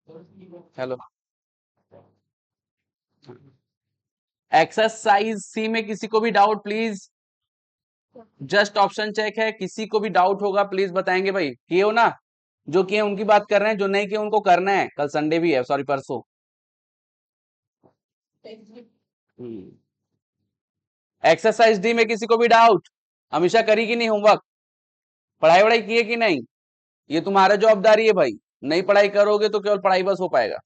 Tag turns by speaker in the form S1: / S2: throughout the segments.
S1: Hello. Exercise सी में किसी को भी doubt please, just option check है, किसी को भी डाउट होगा प्लीज बताएंगे भाई। किए हो ना? जो किए उनकी बात कर रहे हैं, जो नहीं किए उनको करना है, कल संडे भी है, सॉरी परसों। एक्सरसाइज डी में किसी को भी डाउट? हमेशा करी कि नहीं होमवर्क? पढ़ाई वढ़ाई की है कि नहीं? ये तुम्हारा जवाबदारी है भाई। नहीं पढ़ाई करोगे तो केवल पढ़ाई बस हो पाएगा,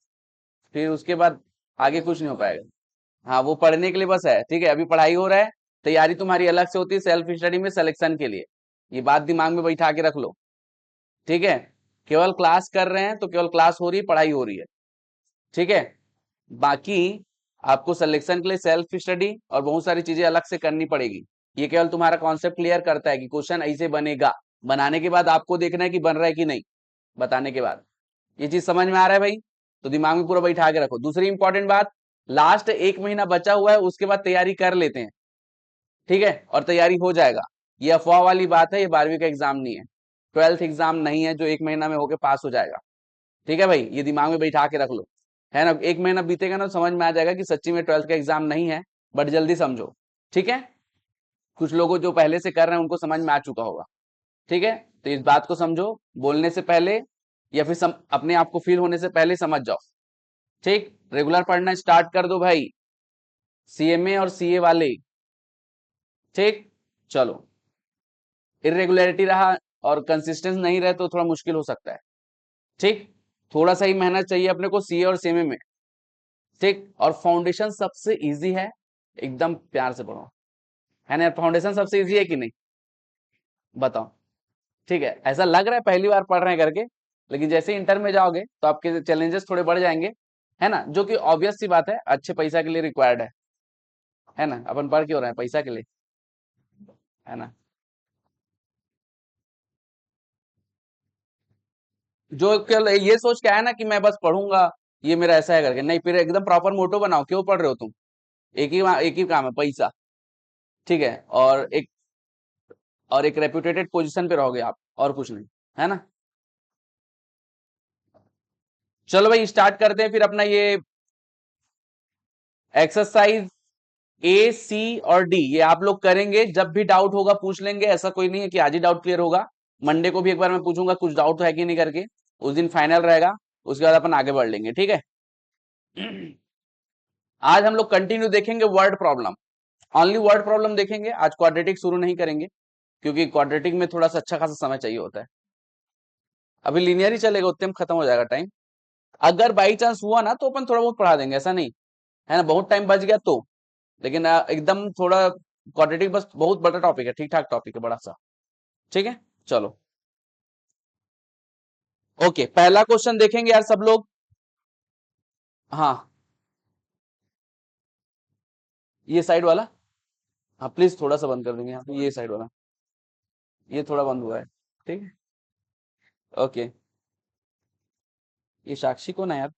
S1: फिर उसके बाद आगे कुछ नहीं हो पाएगा। हाँ, वो पढ़ने के लिए बस है, ठीक है। अभी पढ़ाई हो रहा है, तैयारी तुम्हारी अलग से होती है सेल्फ स्टडी में सिलेक्शन के लिए। ये बात दिमाग में बैठा के रख लो, ठीक है। केवल क्लास कर रहे हैं तो केवल क्लास हो रही है, पढ़ाई हो रही है, ठीक है। बाकी आपको सिलेक्शन के लिए सेल्फ स्टडी और बहुत सारी चीजें अलग से करनी पड़ेगी। ये केवल तुम्हारा कॉन्सेप्ट क्लियर करता है कि क्वेश्चन ऐसे बनेगा, बनाने के बाद आपको देखना है कि बन रहा है कि नहीं, बताने के बाद। ये चीज समझ में आ रहा है भाई? तो दिमाग में पूरा बैठा के रखो। दूसरी इंपॉर्टेंट बात, लास्ट एक महीना बचा हुआ है, उसके बाद तैयारी कर लेते हैं, ठीक है, और तैयारी हो जाएगा। ये अफवाह वाली बात है, ये 12वीं का एग्जाम नहीं है, 12th एग्जाम नहीं है जो एक महीना में होके पास हो जाएगा, ठीक है भाई। ये दिमाग में बैठा के रख लो, है ना। एक महीना बीतेगा ना तो समझ में आ जाएगा कि सच्ची में 12th का एग्जाम नहीं है, बट जल्दी समझो, ठीक है। कुछ लोगों जो पहले से कर रहे हैं उनको समझ में आ चुका होगा, ठीक है। तो इस बात को समझो, बोलने से पहले या फिर अपने आप को फील होने से पहले समझ जाओ, ठीक। रेगुलर पढ़ना स्टार्ट कर दो भाई, सीएमए और सीए वाले, ठीक। चलो, इरेगुलरिटी रहा और कंसिस्टेंस नहीं रहे तो थोड़ा मुश्किल हो सकता है, ठीक। थोड़ा सा ही मेहनत चाहिए अपने को सीए और सीएमए में, ठीक। और फाउंडेशन सबसे इजी है, एकदम प्यार से पढ़ो, है ना। फाउंडेशन सबसे इजी है कि नहीं, बताओ? ठीक है, ऐसा लग रहा है पहली बार पढ़ रहे हैं करके, लेकिन जैसे इंटर में जाओगे तो आपके चैलेंजेस थोड़े बढ़ जाएंगे, है ना। जो कि ऑब्वियस सी बात है, अच्छे पैसा के लिए रिक्वायर्ड है ना। अपन पढ़ क्यों रहे हैं? पैसा के लिए, है ना। जो केवल ये सोच के आया ना कि मैं बस पढ़ूंगा, ये मेरा ऐसा है करके, नहीं, फिर एकदम प्रॉपर मोटो बनाओ, क्यों पढ़ रहे हो तुम। एक ही काम है, पैसा, ठीक है। और एक रेप्यूटेटेड पोजीशन पे रहोगे आप, और कुछ नहीं, है ना। चलो भाई स्टार्ट करते हैं फिर अपना ये एक्सरसाइज ए सी और डी। ये आप लोग करेंगे, जब भी डाउट होगा पूछ लेंगे, ऐसा कोई नहीं है कि आज ही डाउट क्लियर होगा। मंडे को भी एक बार मैं पूछूंगा कुछ डाउट है कि नहीं करके, उस दिन फाइनल रहेगा, उसके बाद अपन आगे बढ़ लेंगे, ठीक है। आज हम लोग कंटिन्यू देखेंगे word problem, only word problem देखेंगे। आज क्वाड्रेटिक शुरू नहीं करेंगे, क्योंकि क्वाड्रेटिक में थोड़ा सा अच्छा खासा समय चाहिए होता है। अभी लीनियर ही चलेगा, उतने में खत्म हो जाएगा टाइम। अगर बाई चांस हुआ ना तो अपन थोड़ा बहुत पढ़ा देंगे, ऐसा नहीं है ना, बहुत टाइम बच गया तो। लेकिन एकदम थोड़ा क्वाड्रेटिक बस बहुत बड़ा टॉपिक है, ठीक ठाक टॉपिक है, बड़ा सा, ठीक है। चलो, ओके, पहला क्वेश्चन देखेंगे यार सब लोग। हाँ, ये साइड वाला, हाँ प्लीज थोड़ा सा बंद कर देंगे यहाँ पे, ये साइड वाला, ये थोड़ा बंद हुआ है, ठीक है। ओके, ये साक्षी कौन है यार?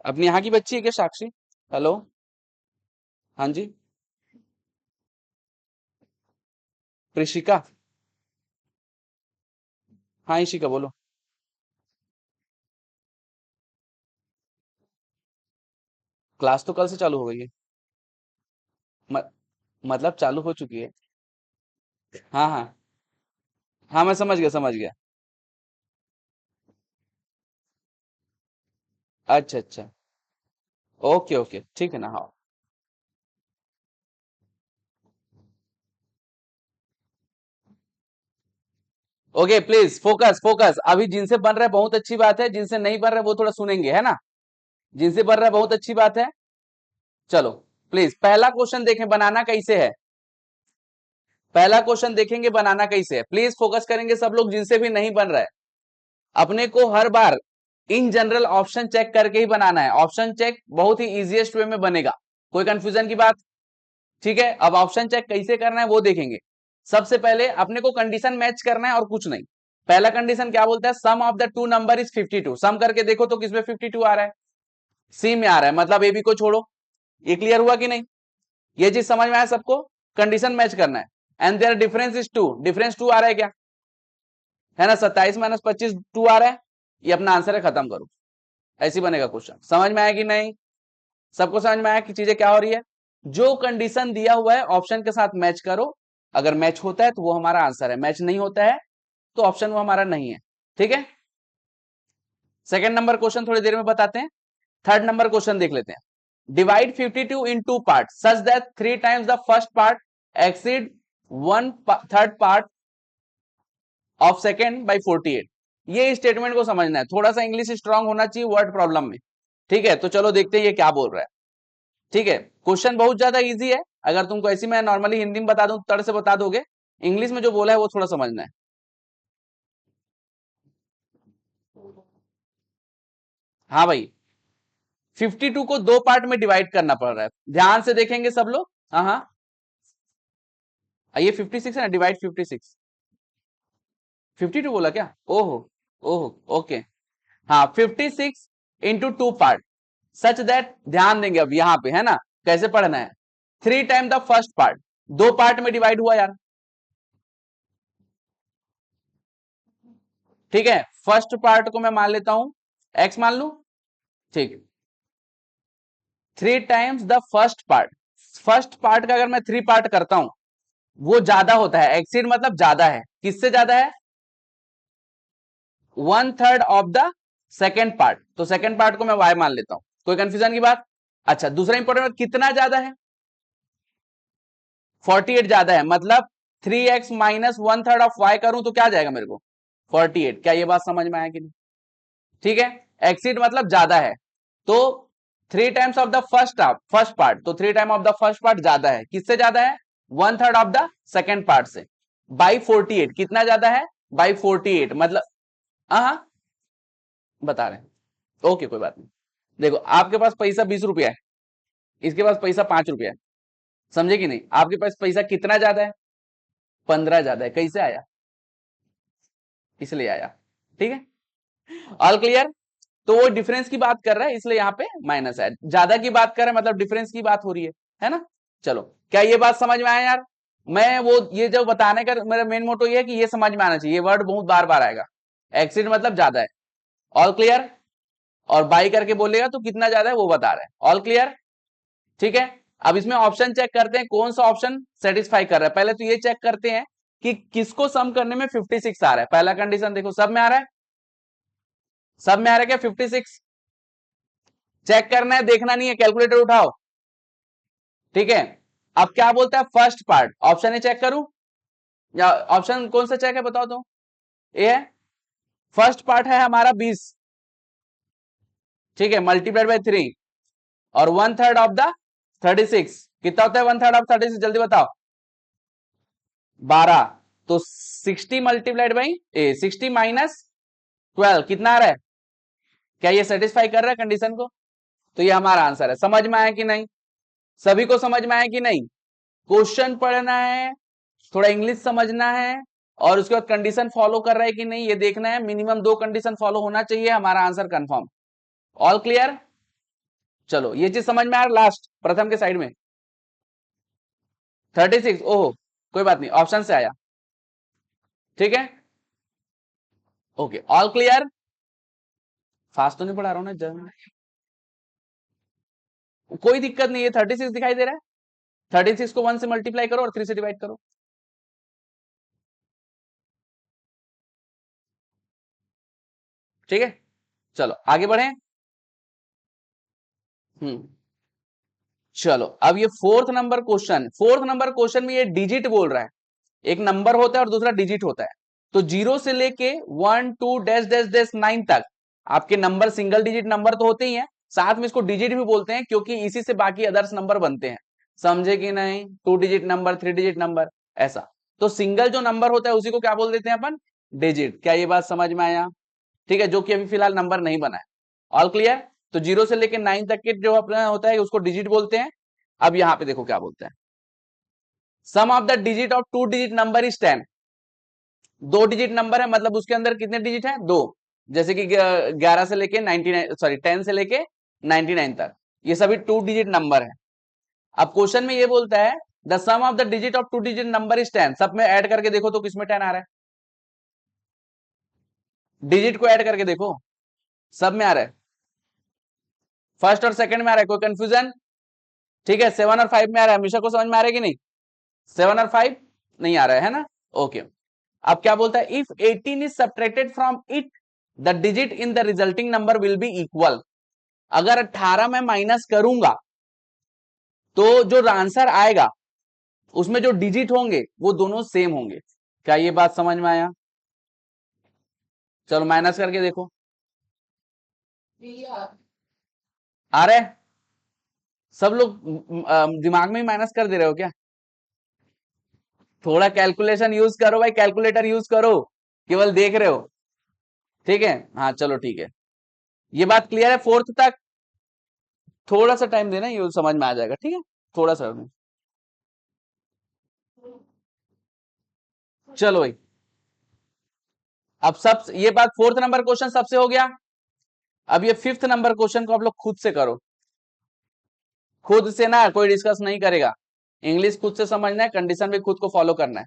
S1: अपनी यहाँ की बच्ची है क्या साक्षी? हेलो, हाँ जी, प्रिशिका, हाँ इशिका बोलो। क्लास तो कल से चालू हो गई है। म, मतलब चालू हो चुकी है। हाँ हाँ, हाँ मैं समझ गया, समझ गया। अच्छा अच्छा, ओके ओके, ठीक है ना, हाँ। ओके प्लीज फोकस फोकस, अभी जिनसे बन रहा है बहुत अच्छी बात है, जिनसे नहीं बन रहा है वो थोड़ा सुनेंगे, है ना। जिनसे बन रहा है बहुत अच्छी बात है। चलो, प्लीज पहला क्वेश्चन देखें, बनाना कैसे है। पहला क्वेश्चन देखेंगे बनाना कैसे है, प्लीज फोकस करेंगे सब लोग, जिनसे भी नहीं बन रहा है। अपने को हर बार इन जनरल ऑप्शन चेक करके ही बनाना है, ऑप्शन चेक बहुत ही इजीएस्ट वे में बनेगा, कोई कंफ्यूजन की बात? ठीक है, अब ऑप्शन चेक कैसे करना है वो देखेंगे। सबसे पहले अपने को कंडीशन मैच करना है और कुछ नहीं। पहला कंडीशन क्या बोलता है, sum of the two number is 52। Sum करके देखो तो किसमें 52 आ रहा है? सी में आ रहा है, मतलब ए बी को छोड़ो। ये क्लियर हुआ कि नहीं? ये चीज समझ में आया सबको? कंडीशन मैच करना है। And their difference is 2, difference 2 आ रहा है क्या? है ना, 27 - 25 2 आ रहा है, ये अपना आंसर है, खत्म करो। ऐसी बनेगा क्वेश्चन। समझ में आया कि नहीं? सबको समझ में आया कि चीजें क्या हो रही है? जो कंडीशन दिया हुआ है ऑप्शन के साथ मैच करो, अगर मैच होता है तो वो हमारा आंसर है, मैच नहीं होता है तो ऑप्शन वो हमारा नहीं है। ठीक है, सेकंड नंबर क्वेश्चन थोड़ी देर में बताते हैं। थर्ड नंबर क्वेश्चन देख लेते हैं। Divide 52 in two part such that 3 times the first part exceed 1/3 part of second by 48। ये स्टेटमेंट को समझना है, थोड़ा सा इंग्लिश स्ट्रांग होना चाहिए वर्ड प्रॉब्लम में। ठीक है, तो चलो देखते हैं ये क्या बोल रहा है। ठीक है, क्वेश्चन बहुत ज्यादा इजी है, अगर तुमको ऐसी मैं नॉर्मली हिंदी में बता दूं तड़ से बता दोगे, इंग्लिश में जो बोला है वो थोड़ा समझना है। हाँ भाई, 52 को दो पार्ट में डिवाइड करना पड़ रहा है, ध्यान से देखेंगे सब लोग। हाँ हाँ, ये 56 है ना, डिवाइड 56, 52 बोला क्या? ओहो, ओहो, ओके। हाँ, 56 इंटू 2 पार्ट सच दैट, ध्यान देंगे अब यहां पे, है ना, कैसे पढ़ना है। 3 टाइम द फर्स्ट पार्ट, दो पार्ट में डिवाइड हुआ यार। ठीक है, फर्स्ट पार्ट को मैं मान लेता हूं x मान लू। ठीक, 3 times the first part, first part का अगर मैं 3 पार्ट करता हूं वो ज्यादा होता है, एक्सीड मतलब ज्यादा है, किससे ज्यादा है? 1/3 ऑफ द सेकेंड पार्ट, तो सेकेंड पार्ट को मैं y मान लेता हूं, कोई कंफ्यूजन की बात? अच्छा, दूसरा इंपॉर्टेंट, कितना ज्यादा है? 48 ज्यादा है, मतलब 3x माइनस 1/3 ऑफ y करूं तो क्या जाएगा मेरे को? 48। क्या ये बात समझ में आया कि नहीं? ठीक है, एक्सीड मतलब ज्यादा है, तो 3 times of the first part, तो 3 time of the first part ज्यादा है, किससे ज्यादा है? 1/3 ऑफ द सेकेंड पार्ट से, बाई 48। कितना ज्यादा है? बाई 48, मतलब हाँ, बता रहे हैं। ओके, कोई बात नहीं। देखो, आपके पास पैसा 20 रुपया है, इसके पास पैसा 5 रुपया है, समझे कि नहीं? आपके पास पैसा कितना ज्यादा है? 15 ज्यादा है, कैसे आया? इसलिए आया। ठीक है, ऑल क्लियर? तो वो डिफरेंस की बात कर रहा है, इसलिए यहाँ पे माइनस है, ज्यादा की बात कर रहा है मतलब डिफरेंस की बात हो रही है ना? चलो, क्या ये बात समझ में आया यार? मैं वो ये जो बताने का मेरा मेन मोटो ये है कि ये समझ में आना चाहिए, ये वर्ड बहुत बार बार आएगा। एक्सीड मतलब ज्यादा है, ऑल क्लियर? और बाई करके बोलेगा तो कितना ज्यादा है वो बता रहा है, ऑल क्लियर? ठीक है, अब इसमें ऑप्शन चेक करते हैं कौन सा ऑप्शन सेटिस्फाई कर रहा है। पहले तो ये चेक करते हैं कि किसको सम करने में 56 आ रहा है। पहला कंडीशन देखो, सब में आ रहा है, सब में आ रहा है क्या 56? चेक करना है, देखना नहीं है, कैलकुलेटर उठाओ। ठीक है, अब क्या बोलता है first part, option A check करूं या ऑप्शन कौन सा चेक है बताओ तो? ए है, फर्स्ट पार्ट है हमारा 20, ठीक है, मल्टीप्लाइड बाय 3, और 1/3 ऑफ द 36, कितना होता है 1/3 ऑफ 36? जल्दी बताओ। 12, तो 60 मल्टीप्लाइड बाई 60 माइनस 12 कितना आ रहा है? क्या ये सेटिस्फाई कर रहा है कंडीशन को? तो ये हमारा आंसर है। समझ में आया कि नहीं? सभी को समझ में आया कि नहीं? क्वेश्चन पढ़ना है, थोड़ा इंग्लिश समझना है, और उसके बाद कंडीशन फॉलो कर रहा है कि नहीं ये देखना है। मिनिमम 2 कंडीशन फॉलो होना चाहिए, हमारा आंसर कंफर्म। All clear? चलो, ये चीज समझ में आ रहा? लास्ट प्रथम के साइड में 36, ओहो, कोई बात नहीं, ऑप्शन से आया। ठीक है, ओके, ऑल क्लियर? फास्ट तो नहीं पढ़ा रहा हूं ना? कोई दिक्कत नहीं है, 36 दिखाई दे रहा है, 36 को 1 से मल्टीप्लाई करो और 3 से डिवाइड करो। ठीक है, चलो आगे बढ़े। चलो, अब ये फोर्थ नंबर क्वेश्चन में ये डिजिट बोल रहा है, एक नंबर होता है और दूसरा डिजिट होता है। तो 0 से लेके 1 2 डैश डैश डैश 9 तक आपके नंबर सिंगल डिजिट नंबर तो होते ही हैं, साथ में इसको डिजिट भी बोलते हैं क्योंकि इसी से बाकी अदर्स नंबर बनते हैं। समझे कि नहीं? 2 डिजिट नंबर, 3 डिजिट नंबर, ऐसा। तो सिंगल जो नंबर होता है उसी को क्या बोल देते हैं अपन? डिजिट। क्या ये बात समझ में आया? ठीक है, जो कि अभी फिलहाल नंबर नहीं बना है। All clear? तो 0 से लेके 9 तक के जो अपना होता है उसको डिजिट बोलते हैं। अब यहां पे देखो क्या बोलते हैं, sum of the digit of 2 digit number is 10। 2 digit number है मतलब उसके अंदर कितने डिजिट है? 2। जैसे कि 11 से लेके 99, सॉरी 10 से लेके 99 तक, ये सभी 2 डिजिट नंबर है। अब क्वेश्चन में ये बोलता है the sum of the digit of 2 digit number is 10। सब में ऐड करके देखो तो किसमें 10 आ रहा है? डिजिट को ऐड करके देखो, सब में आ रहा है, फर्स्ट और सेकंड में आ रहा है, कोई कंफ्यूजन? ठीक है, 7 और 5 में आ रहा है, हमेशा को समझ में आ रहा है कि नहीं? 7 और 5 नहीं आ रहा है ना? ओके। अब क्या बोलता है, if 18 is subtracted from it the digit in the resulting number will be equal. अगर 18 में माइनस करूंगा तो जो आंसर आएगा उसमें जो डिजिट होंगे वो दोनों सेम होंगे। क्या ये बात समझ में आया? चलो माइनस करके देखो, आ रहा है? सब लोग दिमाग में ही माइनस कर दे रहे हो क्या? थोड़ा कैलकुलेशन यूज करो भाई, कैलकुलेटर यूज करो, केवल देख रहे हो। ठीक है, हाँ चलो ठीक है, ये बात क्लियर है फोर्थ तक? थोड़ा सा टाइम देना, ये समझ में आ जाएगा, ठीक है, थोड़ा सा। चलो भाई, अब सब ये बात फोर्थ नंबर क्वेश्चन सबसे हो गया। अब ये फिफ्थ नंबर क्वेश्चन को आप लोग खुद से करो, खुद से ना, कोई डिस्कस नहीं करेगा। इंग्लिश खुद से समझना है, कंडीशन भी खुद को फॉलो करना है।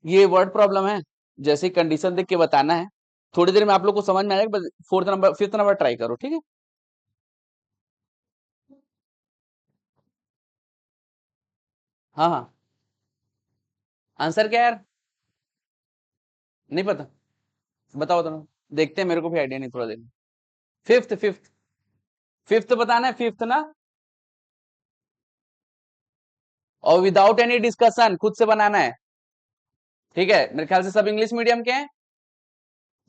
S1: ये वर्ड प्रॉब्लम है, जैसे कंडीशन देख के बताना है। थोड़ी देर में आप लोग को समझ में आएगा, बस fourth number fifth number try करो, ठीक है? हाँ हाँ, आंसर क्या है यार? नहीं पता? बताओ तो, देखते हैं, मेरे को भी आइडिया नहीं थोड़ा देर में। फिफ्थ फिफ्थ फिफ्थ बताना है, फिफ्थ ना? और विदाउट एनी डिस्कशन खुद से बनाना है, ठीक है? मेरे ख्याल से सब इंग्लिश मीडियम के हैं,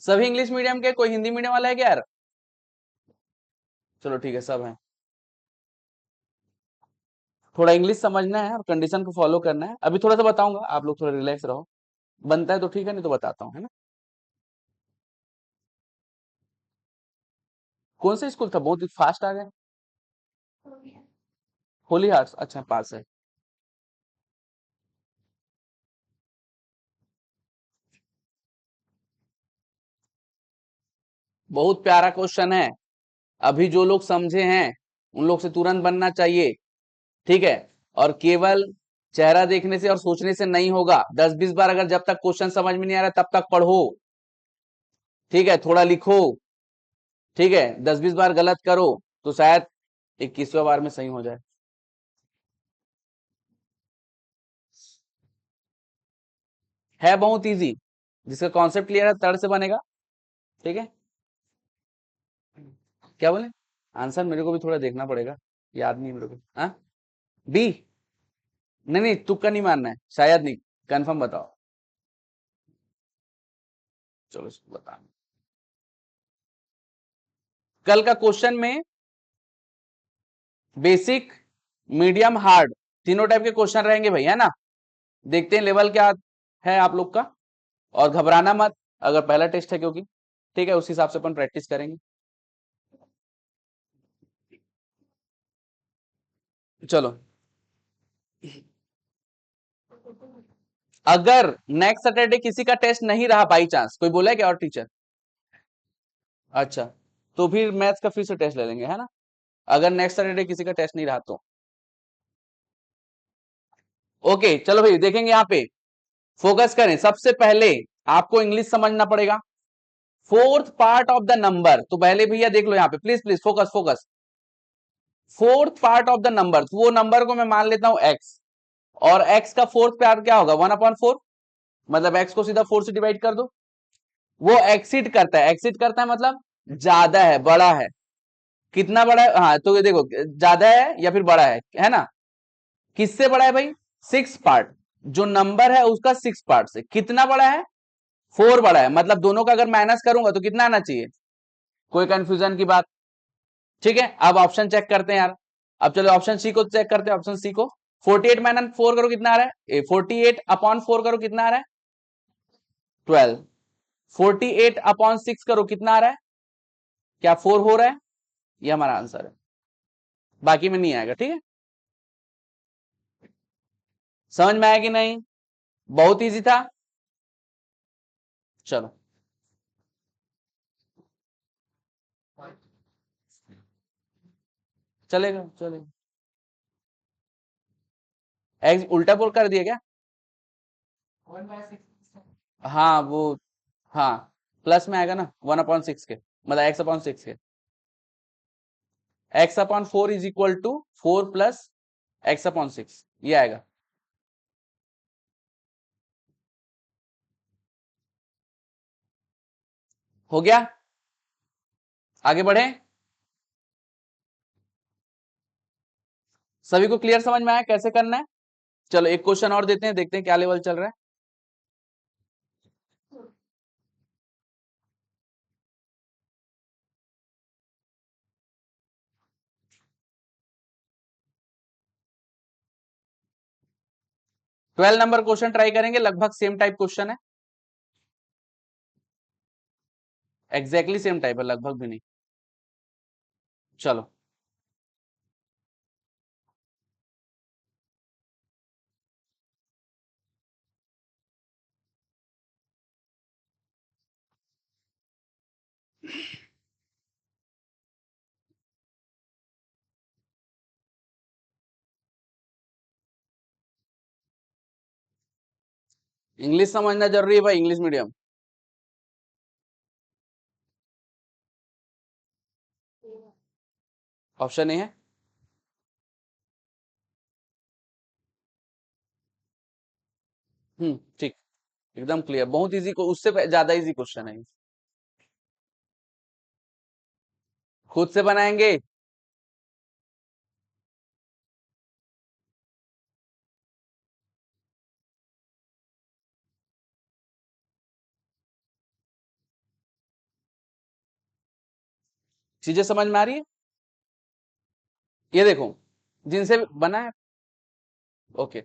S1: सभी इंग्लिश मीडियम के, कोई हिंदी मीडियम वाला है क्या यार? चलो ठीक है, सब है। थोड़ा इंग्लिश समझना है और कंडीशन को फॉलो करना है। अभी थोड़ा सा बताऊंगा, आप लोग थोड़ा रिलैक्स रहो, बनता है तो ठीक है, नहीं तो बताता हूँ, है ना? कौन सा स्कूल था, बहुत ही फास्ट आ गए? होली हार्ट्स, अच्छा पास है। बहुत प्यारा क्वेश्चन है, अभी जो लोग समझे हैं उन लोग से तुरंत बनना चाहिए, ठीक है? और केवल चेहरा देखने से और सोचने से नहीं होगा, 10-20 बार अगर जब तक क्वेश्चन समझ में नहीं आ रहा तब तक पढ़ो, ठीक है? थोड़ा लिखो, ठीक है? 10-20 बार गलत करो तो शायद 21वें बार में सही हो जाए। है बहुत इजी, जिसका कॉन्सेप्ट क्लियर है तड़ से बनेगा, ठीक है? क्या बोले? आंसर मेरे को भी थोड़ा देखना पड़ेगा, याद नहीं मेरे को। हाँ, बी? नहीं नहीं, तुक्का नहीं मारना है, शायद नहीं, कंफर्म बताओ। चलो इसको बता, कल का क्वेश्चन में बेसिक, मीडियम, हार्ड तीनों टाइप के क्वेश्चन रहेंगे भाई, है ना? देखते हैं लेवल क्या है आप लोग का, और घबराना मत, अगर पहला टेस्ट है क्योंकि, ठीक है? उस हिसाब से अपन प्रैक्टिस करेंगे। चलो, अगर नेक्स्ट सैटरडे किसी का टेस्ट नहीं रहा बाई चांस, कोई बोला है क्या और टीचर? अच्छा, तो फिर मैथ्स का फिर से टेस्ट ले लेंगे, है ना? अगर नेक्स्ट सैटरडे किसी का टेस्ट नहीं रहा तो। ओके चलो भाई, देखेंगे यहाँ पे, फोकस करें। सबसे पहले आपको इंग्लिश समझना पड़ेगा, fourth part of the number, तो पहले भैया देख लो यहाँ पे, please please focus focus. Fourth part of the number, वो नंबर को मैं मान लेता हूं एक्स, और एक्स का फोर्थ पार्ट क्या होगा, 1/4, मतलब एक्स को सीधा 4 से डिवाइड कर दो। वो एक्सिट करता है, एक्सिट करता है मतलब ज्यादा है, बड़ा है। कितना बड़ा है? हाँ, तो ये देखो, ज्यादा है या फिर बड़ा है ना? किससे बड़ा है भाई? 6 पार्ट, जो नंबर है उसका 6 पार्ट से कितना बड़ा है? 4 बड़ा है, मतलब दोनों का अगर माइनस करूंगा तो कितना आना चाहिए? कोई कंफ्यूजन की बात? ठीक है, अब ऑप्शन चेक करते हैं यार। अब चलो ऑप्शन सी को चेक करते हैं, ऑप्शन सी को। 48 - 4 करो कितना आ रहा है? 48/4 करो कितना आ रहा है? 12। 48/6 करो कितना आ रहा है? क्या 4 हो रहा है? ये हमारा आंसर है, बाकी में नहीं आएगा, ठीक है? समझ में आया कि नहीं? बहुत इजी था। चलो चलेगा चलेगा। एक्स उल्टा पुल कर दिया क्या? हाँ वो, हाँ प्लस में आएगा ना 1/6 के, मतलब x/6 के। x/4 is equal to 4 plus x/6, ये आएगा। हो गया, आगे बढ़े। सभी को क्लियर समझ में आया कैसे करना है? चलो एक क्वेश्चन और देते हैं, देखते हैं क्या लेवल चल रहा है। 12 नंबर क्वेश्चन ट्राई करेंगे, लगभग सेम टाइप क्वेश्चन है, एग्जैक्टली सेम टाइप है, लगभग भी नहीं। चलो इंग्लिश समझना जरूरी है भाई, इंग्लिश मीडियम। ऑप्शन नहीं है? ठीक, एकदम क्लियर, बहुत इजी, को उससे ज्यादा इजी क्वेश्चन है। खुद से बनाएंगे। चीजें समझ में आ रही है? ये देखो, जिनसे बना है। Okay,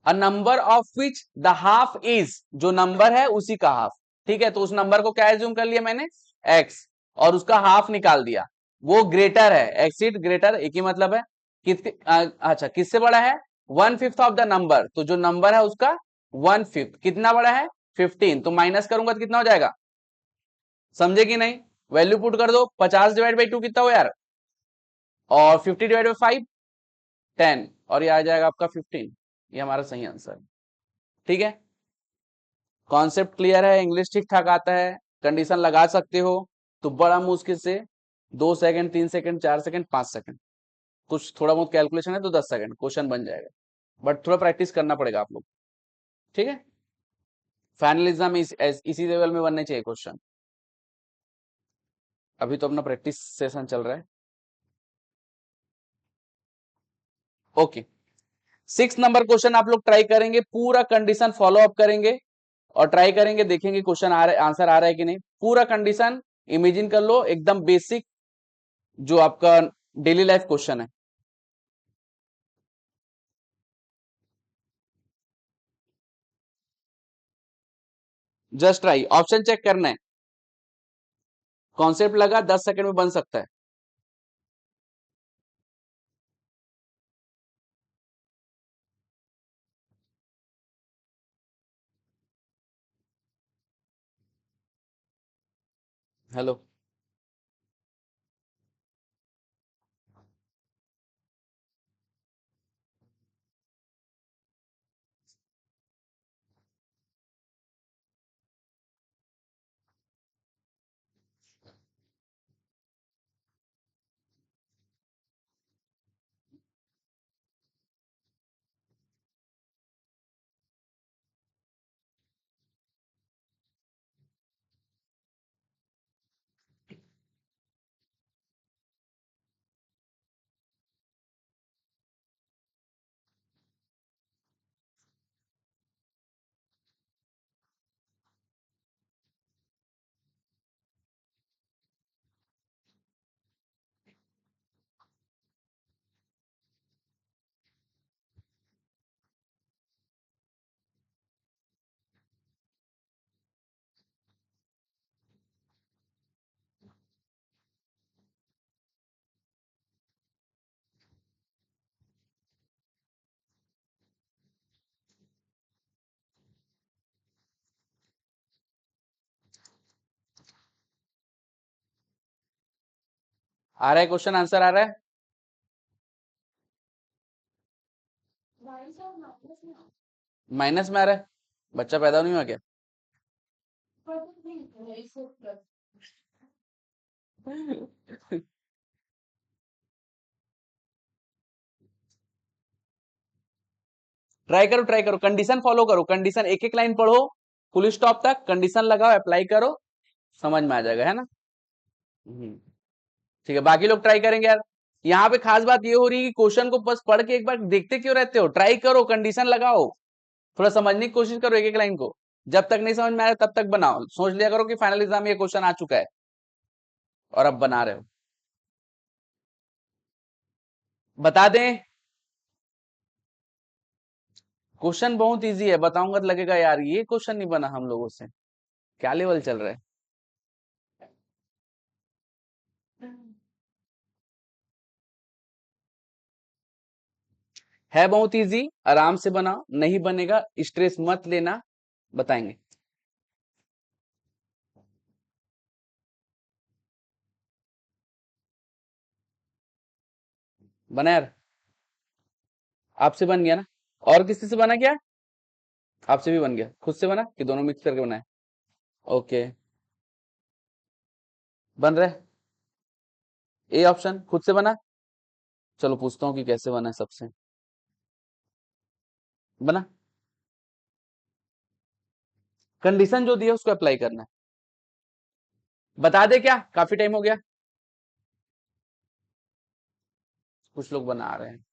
S1: a number of which the half is, जो नंबर है उसी का हाफ। ठीक है, तो उस नंबर को क्या एज्यूम कर लिया मैंने, एक्स, और उसका हाफ निकाल दिया। वो ग्रेटर है, एक्सीड ग्रेटर, एक ही मतलब है। अच्छा किससे बड़ा है? 1/5 ऑफ द नंबर, तो जो नंबर है उसका 1/5 कितना बड़ा है? 15, तो माइनस करूंगा तो कितना हो जाएगा? समझे कि नहीं? वैल्यू पुट कर दो, 50/2 कितना हो यार, और 50/5 10, और ये आ जाएगा आपका 15। ये हमारा सही आंसर है। ठीक है, कॉन्सेप्ट क्लियर है, इंग्लिश ठीक ठाक आता है, कंडीशन लगा सकते हो, तो बड़ा मुश्किल से 2 सेकंड, 3 सेकंड, 4 सेकंड, 5 सेकंड, कुछ थोड़ा बहुत कैलकुलेशन है तो 10 सेकंड क्वेश्चन बन जाएगा। बट थोड़ा प्रैक्टिस करना पड़ेगा आप लोग। ठीक है, फाइनल एग्जाम इसी लेवल में बनने चाहिए क्वेश्चन। अभी तो अपना प्रैक्टिस सेशन चल रहा है। ओके, 6 नंबर क्वेश्चन आप लोग ट्राई करेंगे, पूरा कंडीशन फॉलो अप करेंगे और ट्राई करेंगे, देखेंगे क्वेश्चन आ रहा है, आंसर आ रहा है कि नहीं। पूरा कंडीशन इमेजिन कर लो, एकदम बेसिक, जो आपका डेली लाइफ क्वेश्चन है। जस्ट ट्राई, ऑप्शन चेक करना है, कॉन्सेप्ट लगा 10 सेकंड में बन सकता है। हेलो, आ रहा है क्वेश्चन आंसर आ रहा है? माइनस में आ रहा है? बच्चा पैदा नहीं हुआ क्या? ट्राई करो, कंडीशन फॉलो करो, कंडीशन एक एक लाइन पढ़ो, फुल स्टॉप तक कंडीशन लगाओ, अप्लाई करो, समझ में आ जाएगा, है ना? ठीक है, बाकी लोग ट्राई करेंगे यार। यहाँ पे खास बात ये हो रही है कि क्वेश्चन को बस पढ़ के एक बार देखते क्यों रहते हो? ट्राई करो, कंडीशन लगाओ, थोड़ा समझने की कोशिश करो एक एक लाइन को। जब तक नहीं समझ में आ रहा तब तक बनाओ, सोच लिया करो कि फाइनल एग्जाम में ये क्वेश्चन आ चुका है और अब बना रहे हो। बता दें, क्वेश्चन बहुत इजी है, बताऊंगा तो लगेगा यार ये क्वेश्चन नहीं बना हम लोगों से, क्या लेवल चल रहा है। है बहुत इजी, आराम से बनाओ, नहीं बनेगा स्ट्रेस मत लेना, बताएंगे। बना यार? आपसे बन गया ना? और किसी से बना क्या? आपसे भी बन गया, खुद से बना कि दोनों मिक्स करके बनाए? ओके, बन रहा है ए ऑप्शन, खुद से बना। चलो पूछता हूँ कि कैसे बना है सबसे। बना, कंडीशन जो दिया उसको अप्लाई करना है। बता दे क्या, काफी टाइम हो गया? कुछ लोग बना रहे हैं।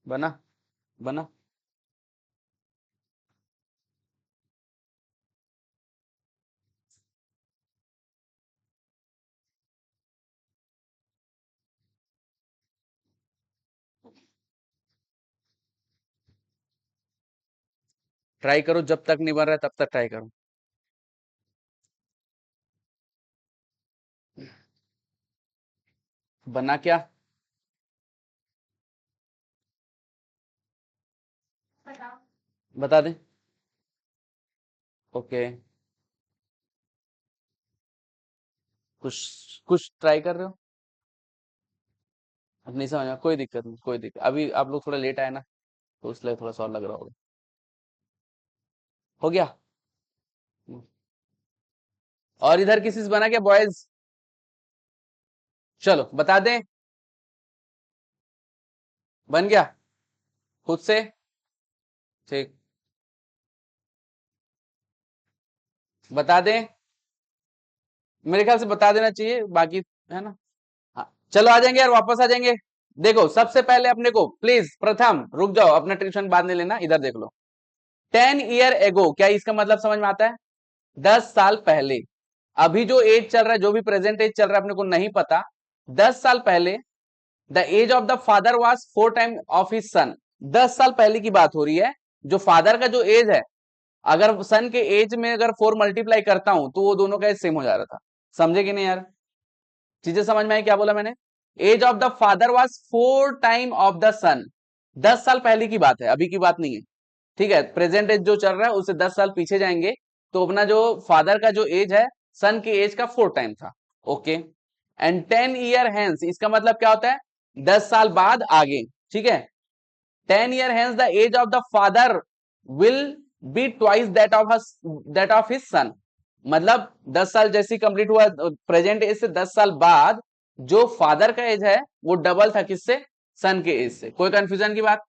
S1: बना, बना, ट्राई करो, जब तक नहीं बन रहा है तब तक ट्राई करो। बना क्या? बता दे। ओके, कुछ कुछ ट्राई कर रहे हो? अब नहीं समझ में, कोई दिक्कत नहीं, कोई दिक्कत, अभी आप लोग थोड़ा लेट आए ना, तो इसलिए थोड़ा सा और लग रहा होगा। हो गया? और इधर किसी से बना क्या बॉयज? चलो बता दें, बन गया खुद से? ठीक, बता दें, मेरे ख्याल से बता देना चाहिए बाकी, है ना? हाँ, चलो आ जाएंगे यार, वापस आ जाएंगे। देखो सबसे पहले अपने को प्लीज, प्रथम रुक जाओ, अपना ट्यूशन बाद में लेना, इधर देख लो। 10 ईयर एगो, क्या इसका मतलब समझ में आता है? 10 साल पहले। अभी जो एज चल रहा है, जो भी प्रेजेंट एज चल रहा है अपने को नहीं पता। 10 साल पहले the age of the father was 4 time of his son. 10 साल पहले की बात हो रही है, जो फादर का जो एज है, अगर सन के एज में अगर 4 मल्टीप्लाई करता हूं तो वो दोनों का एज सेम हो जा रहा था। समझे कि नहीं यार? चीजें समझ में आई क्या बोला मैंने? Age of the father was 4 time of the son. 10 साल पहले की बात है, अभी की बात नहीं है। ठीक है, प्रेजेंट एज जो चल रहा है उससे 10 साल पीछे जाएंगे, तो अपना जो फादर का जो एज है, सन के एज का 4 टाइम था। ओके, एंड 10 ईयर हैंस, इसका मतलब क्या होता है? 10 साल बाद आगे। ठीक है, 10 year hence the age of the father will be twice that of his son. मतलब 10 साल जैसी कंप्लीट हुआ प्रेजेंट एज से 10 साल बाद जो फादर का एज है वो डबल था किससे? सन के एज से। कोई कंफ्यूजन की बात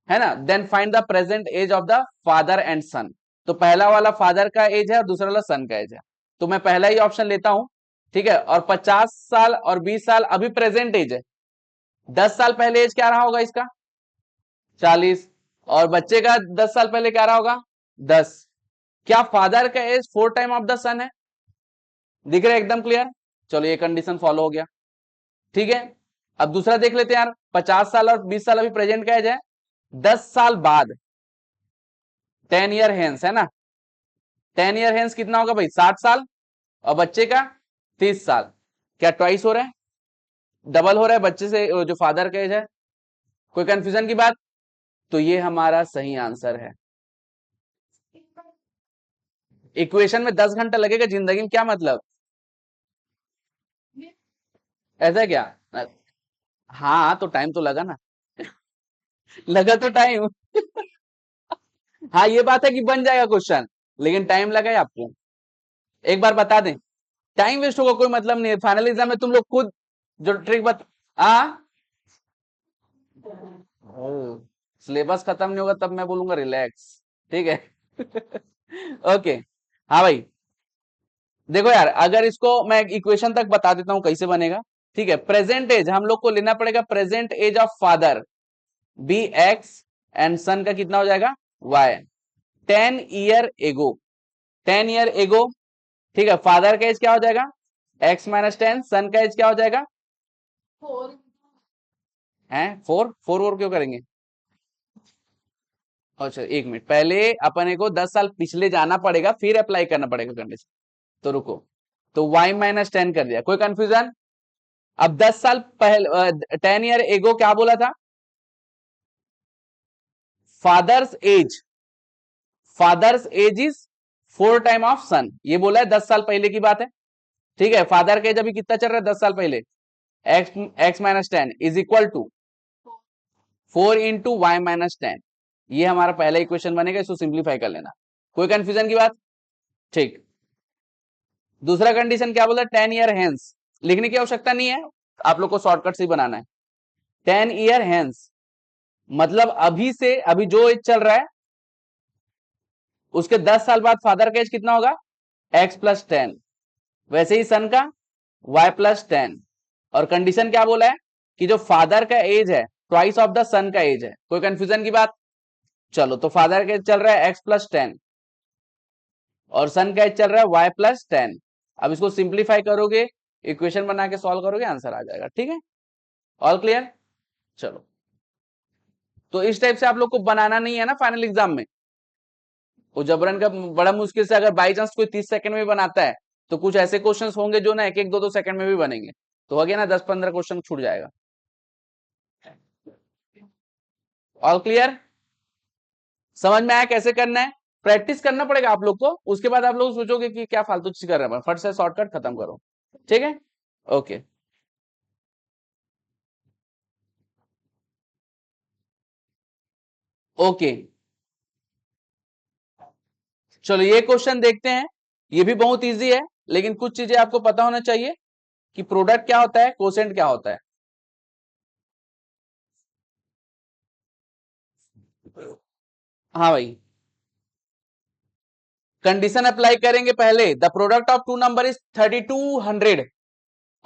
S1: है ना? Then find the present age of the father and son. तो पहला वाला फादर का एज है और दूसरा वाला सन का एज है, तो मैं पहला ही ऑप्शन लेता हूं। ठीक है, और 50 साल और 20 साल अभी प्रेजेंट एज है। 10 साल पहले एज क्या रहा होगा इसका? 40। और बच्चे का 10 साल पहले क्या रहा होगा? 10। क्या फादर का एज 4 टाइम ऑफ द सन है? दिख रहा है एकदम क्लियर? चलो ये कंडीशन फॉलो हो गया। ठीक है, अब दूसरा देख लेते हैं यार। 50 साल और 20 साल अभी प्रेजेंट का एज है। 10 साल बाद 10 ईयर हेंस, है ना? 10 ईयर हेंस कितना होगा भाई? 60 साल। और बच्चे का 30 साल। क्या ट्वाइस हो रहा है, डबल हो रहा है बच्चे से जो फादर का एज है? कोई कंफ्यूजन की बात? तो ये हमारा सही आंसर है। इक्वेशन में 10 घंटा लगेगा, जिंदगी में क्या मतलब? ऐसा क्या? हाँ तो टाइम तो लगा ना। लगा तो टाइम। हाँ ये बात है कि बन जाएगा क्वेश्चन, लेकिन टाइम लगा है आपको। एक बार बता दें, टाइम वेस्ट होगा कोई मतलब नहीं है। फाइनल एग्जाम में तुम लोग खुद जो ट्रिक आ सिलेबस खत्म नहीं होगा तब मैं बोलूंगा रिलैक्स, ठीक है। ओके, हाँ भाई देखो यार, अगर इसको मैं इक्वेशन तक बता देता हूं कैसे बनेगा। ठीक है, प्रेजेंट एज हम लोग को लेना पड़ेगा, present age of father be x and son का कितना हो जाएगा Y. 10 year ago, 10 year ago, ठीक है, फादर का एज क्या हो जाएगा x-10, सन का एज क्या हो जाएगा 4 है 4 4 और क्यों करेंगे? अच्छा एक मिनट, पहले अपने को 10 साल पिछले जाना पड़ेगा फिर अप्लाई करना पड़ेगा कंडीशन। तो रुको, तो y-10 कर दिया, कोई कंफ्यूजन? अब 10 साल पहले 10 ईयर एगो क्या बोला था? Father's age, father's age is 4 time of son, ये बोला है 10 साल पहले की बात है। ठीक है, फादर का एज अभी कितना चल रहा है 10 साल पहले, x-10 is equal to 4 × y-10। ये हमारा पहला इक्वेशन बनेगा, इसको सिंप्लीफाई कर लेना। कोई कंफ्यूजन की बात? ठीक, दूसरा कंडीशन क्या बोला, 10 ईयर हेंस, लिखने की आवश्यकता नहीं है, आप लोग को शॉर्टकट से ही बनाना है। 10 ईयर हेंस मतलब अभी से, अभी जो एज चल रहा है उसके 10 साल बाद फादर का एज कितना होगा x+10, वैसे ही सन का y+10। और कंडीशन क्या बोला है कि जो फादर का एज है ट्वाइस ऑफ द सन का एज है। कोई कंफ्यूजन की बात? चलो, तो फादर का एज चल रहा है x+10 और सन का एज चल रहा है y+10। अब इसको सिंप्लीफाई करोगे, इक्वेशन बना के सॉल्व करोगे, आंसर आ जाएगा। ठीक है, ऑल क्लियर? चलो, तो इस टाइप से आप लोग को बनाना नहीं है ना फाइनल एग्जाम में। वो जबरन का बड़ा मुश्किल से अगर बाई चांस कोई 30 सेकंड में भी बनाता है, तो कुछ ऐसे क्वेश्चंस होंगे जो ना एक एक दो दो सेकंड में भी बनेंगे, तो हो गया ना 10-15 क्वेश्चन छूट जाएगा। All clear? समझ में आया कैसे करना है? प्रैक्टिस करना पड़ेगा आप लोग को, उसके बाद आप लोग सोचोगे कि क्या फालतू चीज कर रहे हैं, फट से शॉर्टकट खत्म करो। ठीक है, ओके। ओके, चलो ये क्वेश्चन देखते हैं। ये भी बहुत इजी है, लेकिन कुछ चीजें आपको पता होना चाहिए कि प्रोडक्ट क्या होता है, कोसेंट क्या होता है। हाँ भाई, कंडीशन अप्लाई करेंगे पहले, the product of two number is 3200।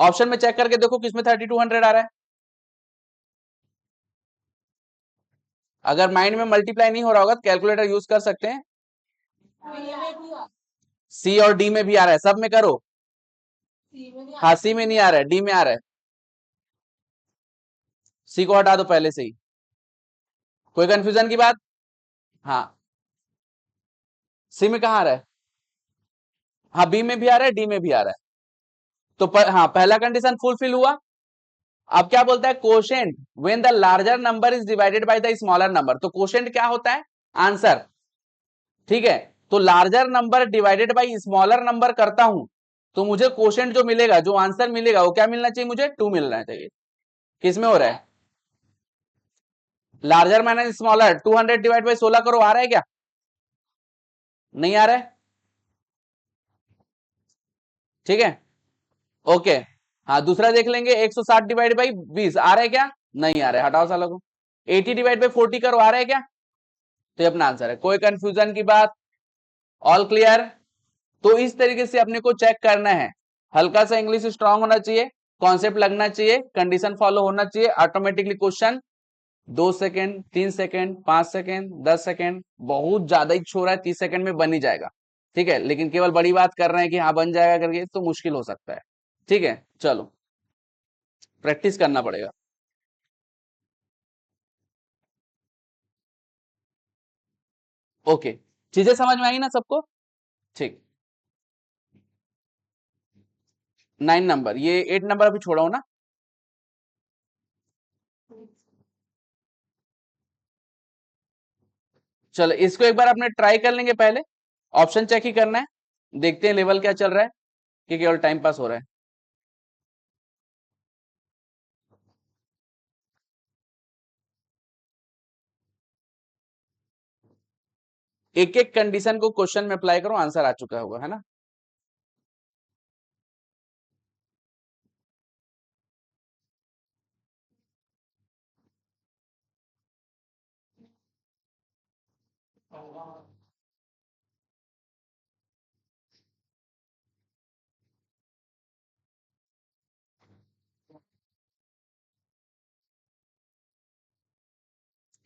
S1: Option में चेक करके देखो किसमें 3200 आ रहा है। अगर माइंड में मल्टीप्लाई नहीं हो रहा होगा तो कैलकुलेटर यूज कर सकते हैं। सी और डी में भी आ रहा है, सब में करो। हाँ सी में नहीं आ रहा है, डी में आ रहा है। सी को हटा दो पहले से ही। कोई कंफ्यूजन की बात? हाँ, सी में कहा आ रहा है? हाँ बी में भी आ रहा है, डी में भी आ रहा है। तो हाँ पहला कंडीशन फुलफिल हुआ। अब क्या बोलता है, quotient when the larger number is divided by the smaller number. तो कोशेंट क्या होता है, आंसर। ठीक है, तो larger number divided by smaller number करता हूं तो मुझे कोशेंट जो मिलेगा, जो आंसर मिलेगा वो क्या मिलना चाहिए, मुझे 2 मिलना चाहिए। किसमें हो रहा है, larger minus smaller, 200 divide by 16 करो, आ रहा है क्या? नहीं आ रहा है? ठीक है, ओके। हाँ दूसरा देख लेंगे, 160 डिवाइड बाई 20 आ रहा है क्या? नहीं आ रहा है, हटाओ सालों को। 80 डिवाइड बाई 40 करो, आ रहा है क्या? तो ये अपना आंसर है। कोई कंफ्यूजन की बात? All clear? तो इस तरीके से अपने को चेक करना है, हल्का सा इंग्लिश स्ट्रांग होना चाहिए, कॉन्सेप्ट लगना चाहिए, कंडीशन फॉलो होना चाहिए, automatically question 2 second 3 second 5 second 10 second, बहुत ज्यादा ही छोड़ रहा है, 30 सेकेंड में बन ही जाएगा। ठीक है, लेकिन केवल बड़ी बात कर रहे हैं कि हाँ बन जाएगा करके, तो मुश्किल हो सकता है। ठीक है, चलो प्रैक्टिस करना पड़ेगा। ओके, चीजें समझ में आई ना सबको? ठीक, 9 नंबर, ये 8 नंबर अभी छोड़ा हूं ना। चलो इसको एक बार अपने ट्राई कर लेंगे, पहले ऑप्शन चेक ही करना है, देखते हैं लेवल क्या चल रहा है कि केवल टाइम पास हो रहा है। एक एक कंडीशन को क्वेश्चन में अप्लाई करो, आंसर आ चुका होगा, है ना।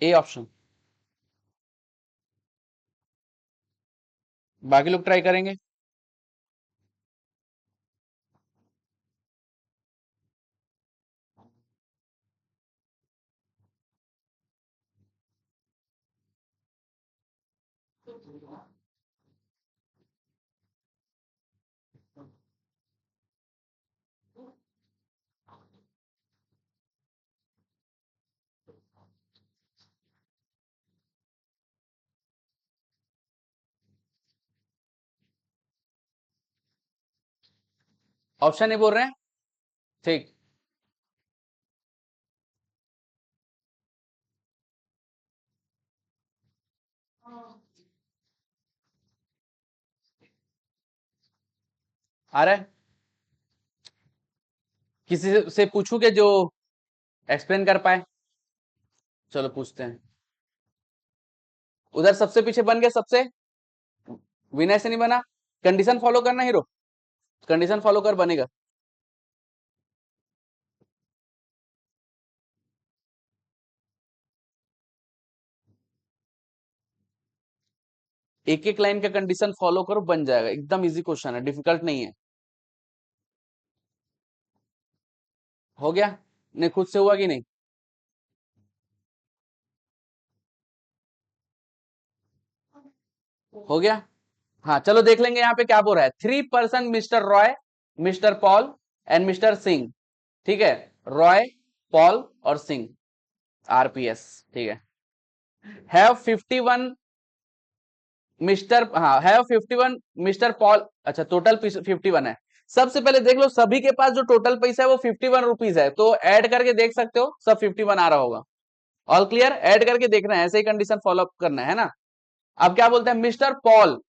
S1: ए ऑप्शन, बाकी लोग ट्राई करेंगे। ऑप्शन ए बोल रहे हैं, ठीक। आ रहा है, किसी से पूछूं कि जो एक्सप्लेन कर पाए। चलो पूछते हैं। उधर सबसे पीछे बन गया, सबसे विनय से नहीं बना। कंडीशन फॉलो करना हीरो, कंडीशन फॉलो कर, बनेगा। एक एक लाइन का कंडीशन फॉलो करो, बन जाएगा, एकदम इजी क्वेश्चन है, डिफिकल्ट नहीं है। हो गया, नहीं खुद से हुआ कि नहीं। हो गया, हाँ चलो देख लेंगे यहाँ पे क्या बोल रहा है। 3 person mister Roy, mister Paul and Mister Singh, ठीक है। रॉय, पॉल और सिंह, आरपीएस, ठीक है। हैव 51 मिस्टर, हाँ हैव 51 मिस्टर पॉल, अच्छा टोटल 51 है। सबसे पहले देख लो सभी के पास जो टोटल पैसा है वो 51 रुपीज है, तो ऐड करके देख सकते हो, सब 51 आ रहा होगा। ऑल क्लियर, ऐड करके देखना है, ऐसे ही कंडीशन फॉलो अप करना है ना। अब क्या बोलते हैं, Mister Paul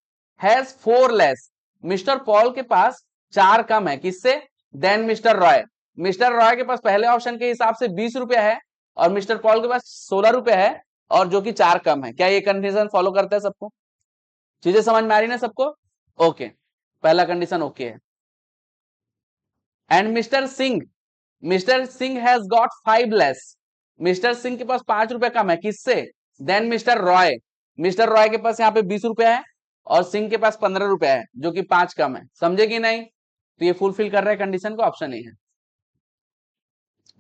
S1: has 4 less, Mister Paul के पास 4 कम है, किससे, than Mister Roy. Mister Roy के पास पहले ऑप्शन के हिसाब से 20 रुपया है, और मिस्टर पॉल के पास 16 रुपया है, और जो कि 4 कम है। क्या ये कंडीशन फॉलो करता है सबको, चीजें समझ में आ रही ना सबको। ओके, पहला कंडीशन ओके है। And Mister Singh, Mister Singh has got 5 less, Mister Singh के पास 5 रुपया कम है, किससे, than Mister Roy. Mister Roy के पास यहाँ पे 20 रुपया है, और सिंह के पास 15 रुपया है, जो कि 5 कम है। समझे कि नहीं, तो ये फुलफिल कर रहा है कंडीशन को, ऑप्शन ए है।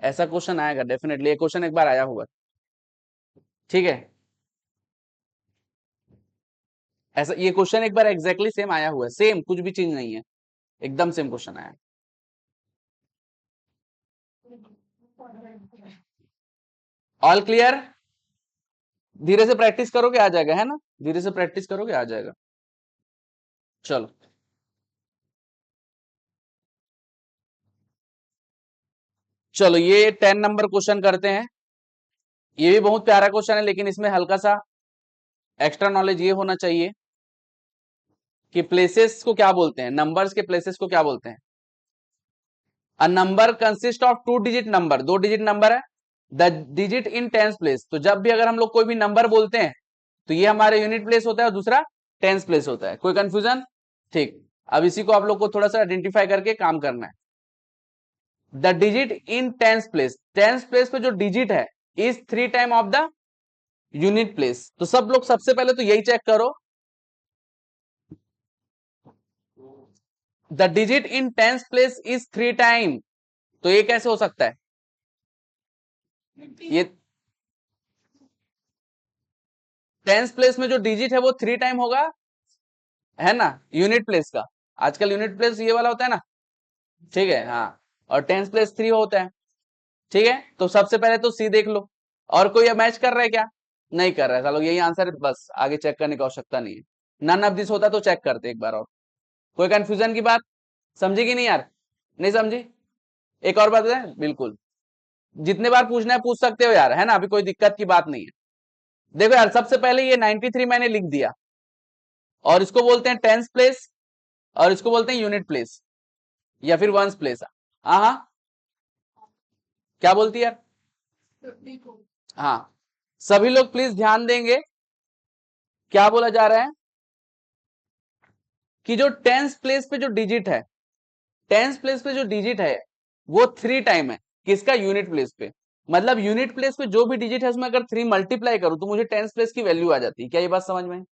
S1: ऐसा क्वेश्चन आएगा डेफिनेटली, ये क्वेश्चन एक बार आया हुआ, ठीक है। ऐसा ये क्वेश्चन एक बार एग्जैक्टली सेम आया हुआ है, सेम, कुछ भी चीज नहीं है, एकदम सेम क्वेश्चन आया। ऑल क्लियर, धीरे से प्रैक्टिस करोगे आ जाएगा, है ना, धीरे से प्रैक्टिस करोगे आ जाएगा। चलो चलो ये 10 नंबर क्वेश्चन करते हैं। ये भी बहुत प्यारा क्वेश्चन है, लेकिन इसमें हल्का सा एक्स्ट्रा नॉलेज ये होना चाहिए कि प्लेसेस को क्या बोलते हैं, नंबर्स के प्लेसेस को क्या बोलते हैं। A number consist of 2 digit number, 2 digit number है, the digit in tens place. तो जब भी अगर हम लोग कोई भी नंबर बोलते हैं, तो ये हमारे यूनिट प्लेस होता है और दूसरा टेंस प्लेस होता है। कोई कंफ्यूजन, ठीक। अब इसी को आप लोग को थोड़ा सा आइडेंटिफाई करके काम करना है। The digit in tens place पे जो डिजिट है is 3 time of the unit place. तो सब लोग सबसे पहले तो यही चेक करो, the digit in tens place is 3 time. तो ये कैसे हो सकता है, ये टेंस प्लेस में जो डिजिट है वो 3 टाइम होगा, है ना, यूनिट प्लेस का। आजकल यूनिट प्लेस ये वाला होता है ना, ठीक है, हाँ, और टेंस प्लेस 3 होता है। ठीक है, तो सबसे पहले तो सी देख लो। और कोई मैच कर रहा है क्या? नहीं कर रहा है, चलो यही आंसर है, बस आगे चेक करने की आवश्यकता नहीं है। नन ऑफ दिस होता तो चेक करते एक बार और। कोई कंफ्यूजन की बात समझी कि नहीं यार? नहीं समझी? एक और बात है, बिल्कुल जितने बार पूछना है पूछ सकते हो यार, है ना, अभी कोई दिक्कत की बात नहीं है। देखो यार, सबसे पहले ये 93 मैंने लिख दिया, और इसको बोलते हैं टेंस प्लेस, और इसको बोलते हैं यूनिट प्लेस, या फिर वंस प्लेस। हाँ हाँ, क्या बोलती है यार? हाँ, सभी लोग प्लीज ध्यान देंगे, क्या बोला जा रहा है कि जो टेंस प्लेस पे जो डिजिट है, टेंस प्लेस पे जो डिजिट है वो 3 टाइम है। किसका? यूनिट प्लेस पे। मतलब यूनिट प्लेस पे जो भी डिजिट है उसमें अगर 3 मल्टीप्लाई करूं तो मुझे टेंस प्लेस की वैल्यू आ जाती है। क्या ये बात समझ में है?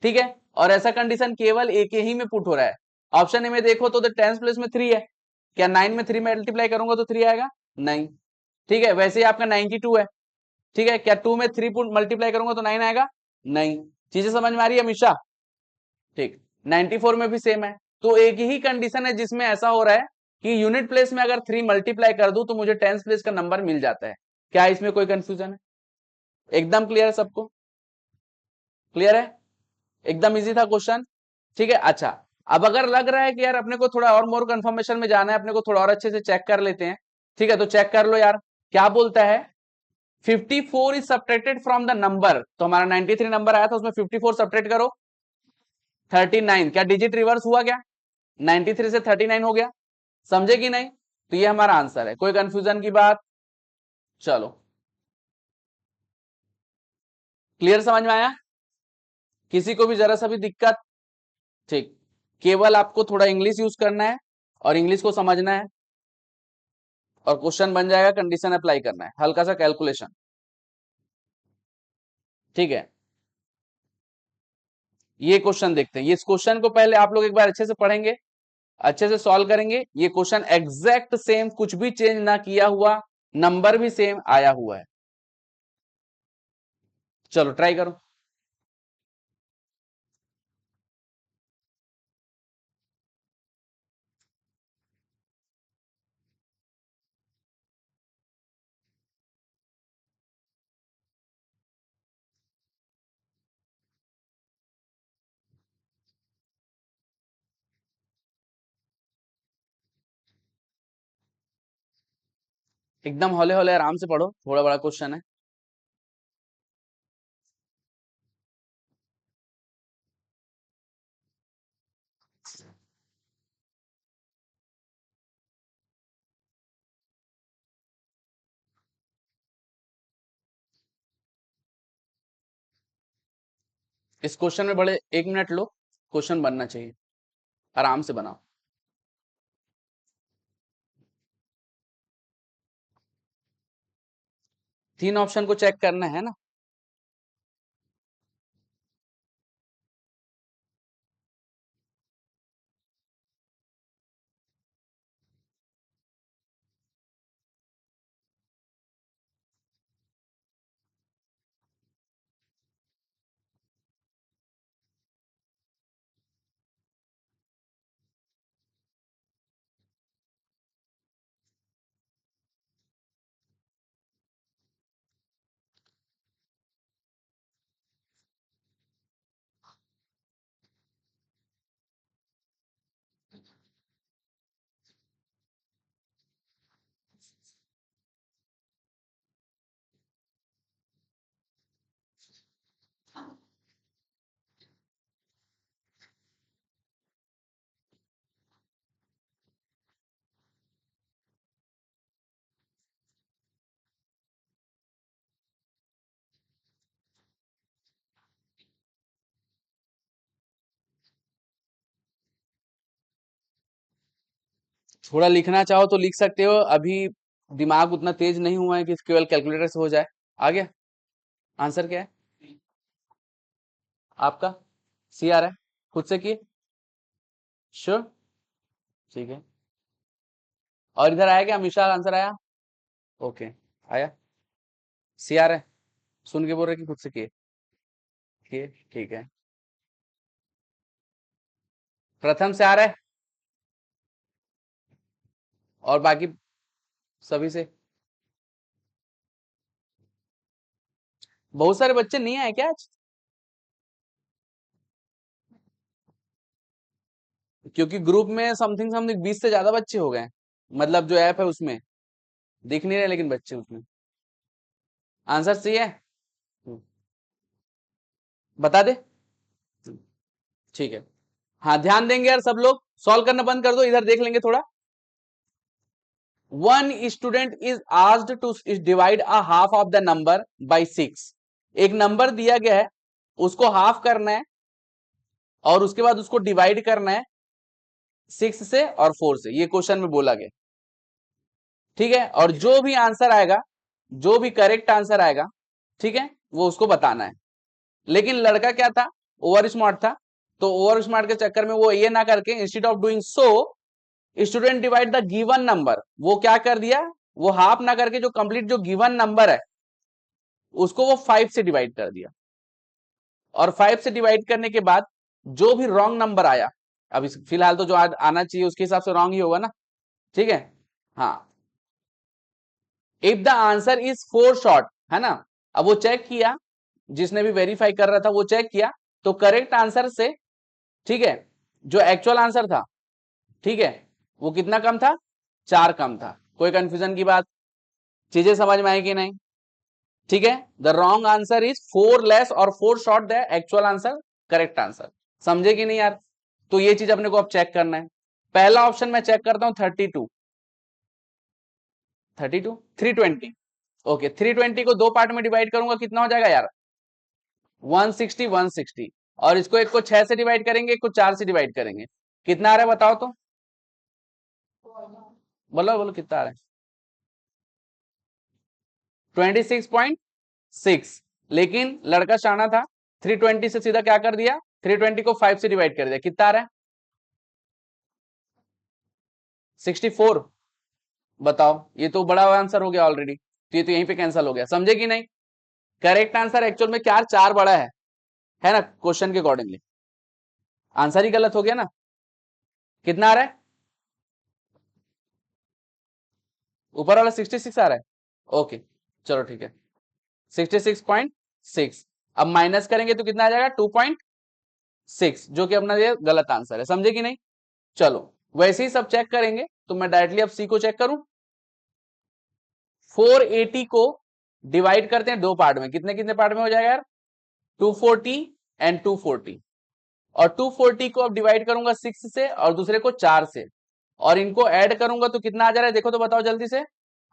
S1: ठीक है, और ऐसा कंडीशन केवल एक ही में पुट हो रहा है। ऑप्शन ए में देखो तो टेंस प्लेस में 3 है, क्या 9 में 3 मल्टीप्लाई करूंगा तो 3 आएगा? नहीं। ठीक है, वैसे ही आपका 92 है, ठीक है, क्या 2 में 3 मल्टीप्लाई करूंगा तो 9 आएगा? नहीं। चीजें समझ में आ रही है हमेशा? ठीक। 94 में भी सेम है। तो एक ही कंडीशन है जिसमें ऐसा हो रहा है कि यूनिट प्लेस में अगर 3 मल्टीप्लाई कर दूं तो मुझे टेंस प्लेस का नंबर मिल जाता है। क्या इसमें कोई कंफ्यूजन है? एकदम क्लियर है सबको? क्लियर है? एकदम इजी था क्वेश्चन। ठीक है, अच्छा, अब अगर लग रहा है कि यार अपने को थोड़ा और मोर कंफर्मेशन में जाना है, अपने को थोड़ा और अच्छे से चेक कर लेते हैं, ठीक है, तो चेक कर लो यार। क्या बोलता है? 54 is subtracted from the number, तो हमारा 93 नंबर आया था, उसमें 54 सब्ट्रैक्ट करो 39। क्या डिजिट रिवर्स हुआ क्या? 93 से 39 हो गया। समझे कि नहीं? तो ये हमारा आंसर है। कोई कंफ्यूजन की बात? चलो, क्लियर समझ में आया? किसी को भी जरा सा भी दिक्कत? ठीक, केवल आपको थोड़ा इंग्लिश यूज करना है और इंग्लिश को समझना है, और क्वेश्चन बन जाएगा, कंडीशन अप्लाई करना है, हल्का सा कैलकुलेशन। ठीक है, ये क्वेश्चन देखते हैं। ये इस क्वेश्चन को पहले आप लोग एक बार अच्छे से पढ़ेंगे, अच्छे से सॉल्व करेंगे। ये क्वेश्चन एग्जैक्ट सेम, कुछ भी चेंज ना किया हुआ, नंबर भी सेम आया हुआ है। चलो ट्राई करो। एकदम हौले हौले आराम से पढ़ो, थोड़ा बड़ा क्वेश्चन है। इस क्वेश्चन में बड़े 1 मिनट लो, क्वेश्चन बनना चाहिए, आराम से बनाओ। 3 ऑप्शन को चेक करना है ना। थोड़ा लिखना चाहो तो लिख सकते हो, अभी दिमाग उतना तेज नहीं हुआ है कि केवल कैलकुलेटर से हो जाए। आ गया? आंसर क्या है आपका? सी आ रहा है? खुद से किए? श्योर? ठीक है, और इधर आया क्या? हमेशा आंसर आया? ओके, आया। सी आ रहा है? सुन के बोल रहे कि खुद से किए? किए, ठीक है। प्रथम से आ रहा है? और बाकी सभी से। बहुत सारे बच्चे नहीं आए क्या आज? क्योंकि ग्रुप में समथिंग समथिंग 20 से ज्यादा बच्चे हो गए, मतलब जो ऐप है उसमें दिख नहीं रहे लेकिन बच्चे उसमें। आंसर सही है? बता दे। ठीक है। हाँ ध्यान देंगे यार सब लोग, सॉल्व करना बंद कर दो, इधर देख लेंगे थोड़ा। One student is asked to divide a half of the number by 6। एक नंबर दिया गया है, उसको हाफ करना है और उसके बाद उसको डिवाइड करना है 6 से और 4 से, ये क्वेश्चन में बोला गया। ठीक है, और जो भी आंसर आएगा, जो भी करेक्ट आंसर आएगा, ठीक है, वो उसको बताना है। लेकिन लड़का क्या था, ओवर स्मार्ट था, तो ओवर स्मार्ट के चक्कर में वो ये ना करके instead of doing so student divide the given number, वो क्या कर दिया, वो हाफ ना करके जो कंप्लीट जो गिवन नंबर है उसको वो 5 से डिवाइड कर दिया। और 5 से डिवाइड करने के बाद जो भी रॉन्ग नंबर आया, अभी फिलहाल तो जो आना चाहिए उसके हिसाब से रॉन्ग ही होगा ना, ठीक है। हाँ, if the answer is 4 short, है ना, अब वो चेक किया, जिसने भी वेरीफाई कर रहा था वो चेक किया, तो करेक्ट आंसर से, ठीक है, जो एक्चुअल आंसर था, ठीक है, वो कितना कम था, 4 कम था। कोई कंफ्यूजन की बात, चीजें समझ में आई कि नहीं? ठीक है, the wrong answer is 4 less और 4 short the actual answer, correct answer. समझे कि नहीं यार? तो ये चीज अपने को अब चेक करना है। पहला ऑप्शन मैं चेक करता हूं 32, 320। ओके, 320 को दो पार्ट में डिवाइड करूंगा, कितना हो जाएगा यार, 160 160। और इसको एक को 6 से डिवाइड करेंगे, एक को 4 से डिवाइड करेंगे, कितना आ रहा है बताओ तो, बोलो बोलो कितना आ रहा है, 26.6। लेकिन लड़का शाना था, 320 से सीधा क्या कर दिया, 320 को 5 से डिवाइड कर दिया, कितना आ रहा है, 64। बताओ, ये तो बड़ा आंसर हो गया ऑलरेडी, तो ये तो यहीं पे कैंसिल हो गया, समझे कि नहीं? करेक्ट आंसर एक्चुअल में क्या, 4 बड़ा है ना, क्वेश्चन के अकॉर्डिंगली आंसर ही गलत हो गया ना। कितना आ रहा है, ऊपर वाला 66 आ रहा है, ओके चलो ठीक है, 66.6। अब माइनस करेंगे तो कितना आ जाएगा, 2.6, जो कि अपना ये गलत आंसर है, समझे कि नहीं? चलो, वैसे ही सब चेक करेंगे, तो मैं डायरेक्टली अब सी को चेक करूं। 480 को डिवाइड करते हैं दो पार्ट में, कितने कितने पार्ट में हो जाएगा यार, 240 एंड 240। और 240 को अब डिवाइड करूंगा 6 से और दूसरे को 4 से, और इनको ऐड करूंगा तो कितना आ जा रहा है, देखो तो बताओ जल्दी से,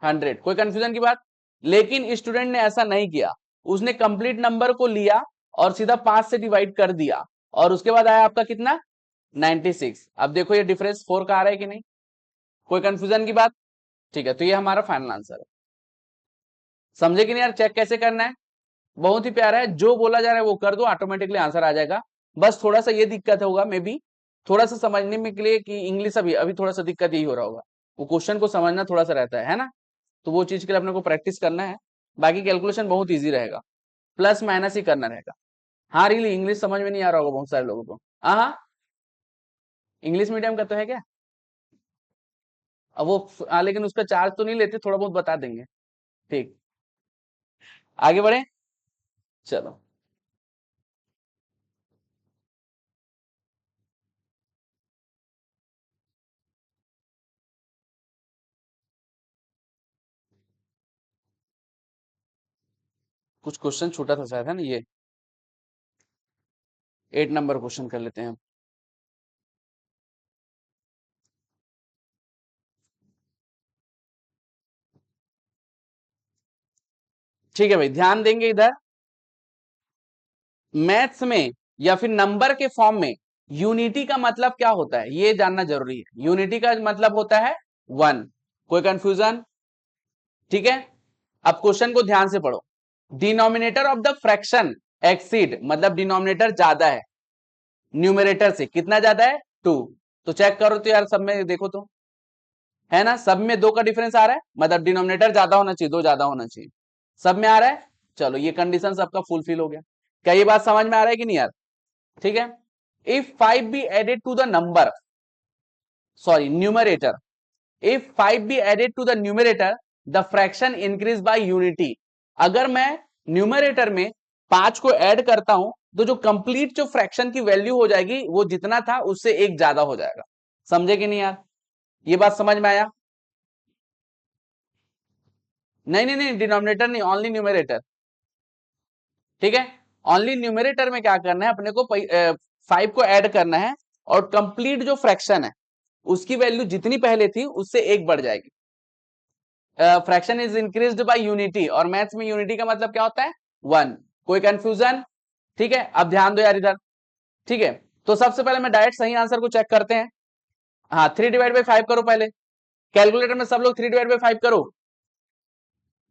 S1: 100। कोई कंफ्यूजन की बात? लेकिन स्टूडेंट ने ऐसा नहीं किया, उसने कंप्लीट नंबर को लिया और सीधा 5 से डिवाइड कर दिया, और उसके बाद आया आपका कितना, 96। अब देखो ये डिफरेंस 4 का आ रहा है कि नहीं, कोई कंफ्यूजन की बात? ठीक है, तो ये हमारा फाइनल आंसर है। समझे कि नहीं यार, चेक कैसे करना है, बहुत ही प्यारा है, जो बोला जा रहा है वो कर दो, ऑटोमेटिकली आंसर आ जाएगा। बस थोड़ा सा ये दिक्कत होगा मे बी, थोड़ा सा समझने में के लिए कि इंग्लिश अभी अभी थोड़ा सा दिक्कत यही हो रहा होगा, वो क्वेश्चन को समझना थोड़ा सा रहता है ना, तो वो चीज के लिए अपने को प्रैक्टिस करना है। बाकी कैलकुलेशन बहुत ईजी रहेगा, प्लस माइनस ही करना रहेगा। हाँ रियली इंग्लिश समझ में नहीं आ रहा होगा बहुत सारे लोगों को। हाँ हाँ, इंग्लिश मीडियम का तो है क्या? अब वो लेकिन उसका चार्ज तो नहीं लेते, थोड़ा बहुत बता देंगे। ठीक, आगे बढ़े, चलो। कुछ क्वेश्चन छोटा था शायद, है ना ये, 8 नंबर क्वेश्चन कर लेते हैं। ठीक है भाई, ध्यान देंगे इधर, मैथ्स में या फिर नंबर के फॉर्म में यूनिटी का मतलब क्या होता है ये जानना जरूरी है। यूनिटी का मतलब होता है 1। कोई कंफ्यूजन? ठीक है, अब क्वेश्चन को ध्यान से पढ़ो। Denominator of the fraction exceed, मतलब डिनोमिनेटर ज्यादा है न्यूमरेटर से, कितना ज्यादा है, 2। तो चेक करो तो यार, सब में देखो तो, है ना, सब में 2 का डिफरेंस आ रहा है, मतलब डिनोमिनेटर ज्यादा होना चाहिए, 2 ज्यादा होना चाहिए, सब में आ रहा है। चलो ये कंडीशन सबका फुलफिल हो गया। क्या ये बात समझ में आ रहा है कि नहीं यार? ठीक है, if 5 be added to the number, sorry numerator, if 5 be added to the numerator the fraction increase by unity. अगर मैं न्यूमरेटर में 5 को ऐड करता हूं तो जो कंप्लीट जो फ्रैक्शन की वैल्यू हो जाएगी वो जितना था उससे एक ज्यादा हो जाएगा। समझे कि नहीं यार? ये बात समझ में आया? नहीं नहीं नहीं, डिनोमिनेटर नहीं, ओनली न्यूमरेटर। ठीक है, ओनली न्यूमरेटर में क्या करना है अपने को 5 को ऐड करना है और कंप्लीट जो फ्रैक्शन है उसकी वैल्यू जितनी पहले थी उससे एक बढ़ जाएगी। Fraction is increased by unity, और मैथ्स में यूनिटी का मतलब क्या होता है? 1। कोई कंफ्यूजन? ठीक है, अब ध्यान दो यार इधर। ठीक है, तो सबसे पहले मैं डायरेक्ट सही आंसर को चेक करते हैं। हाँ, 3/5 करो पहले। कैलकुलेटर में सब लोग 3/5 करो।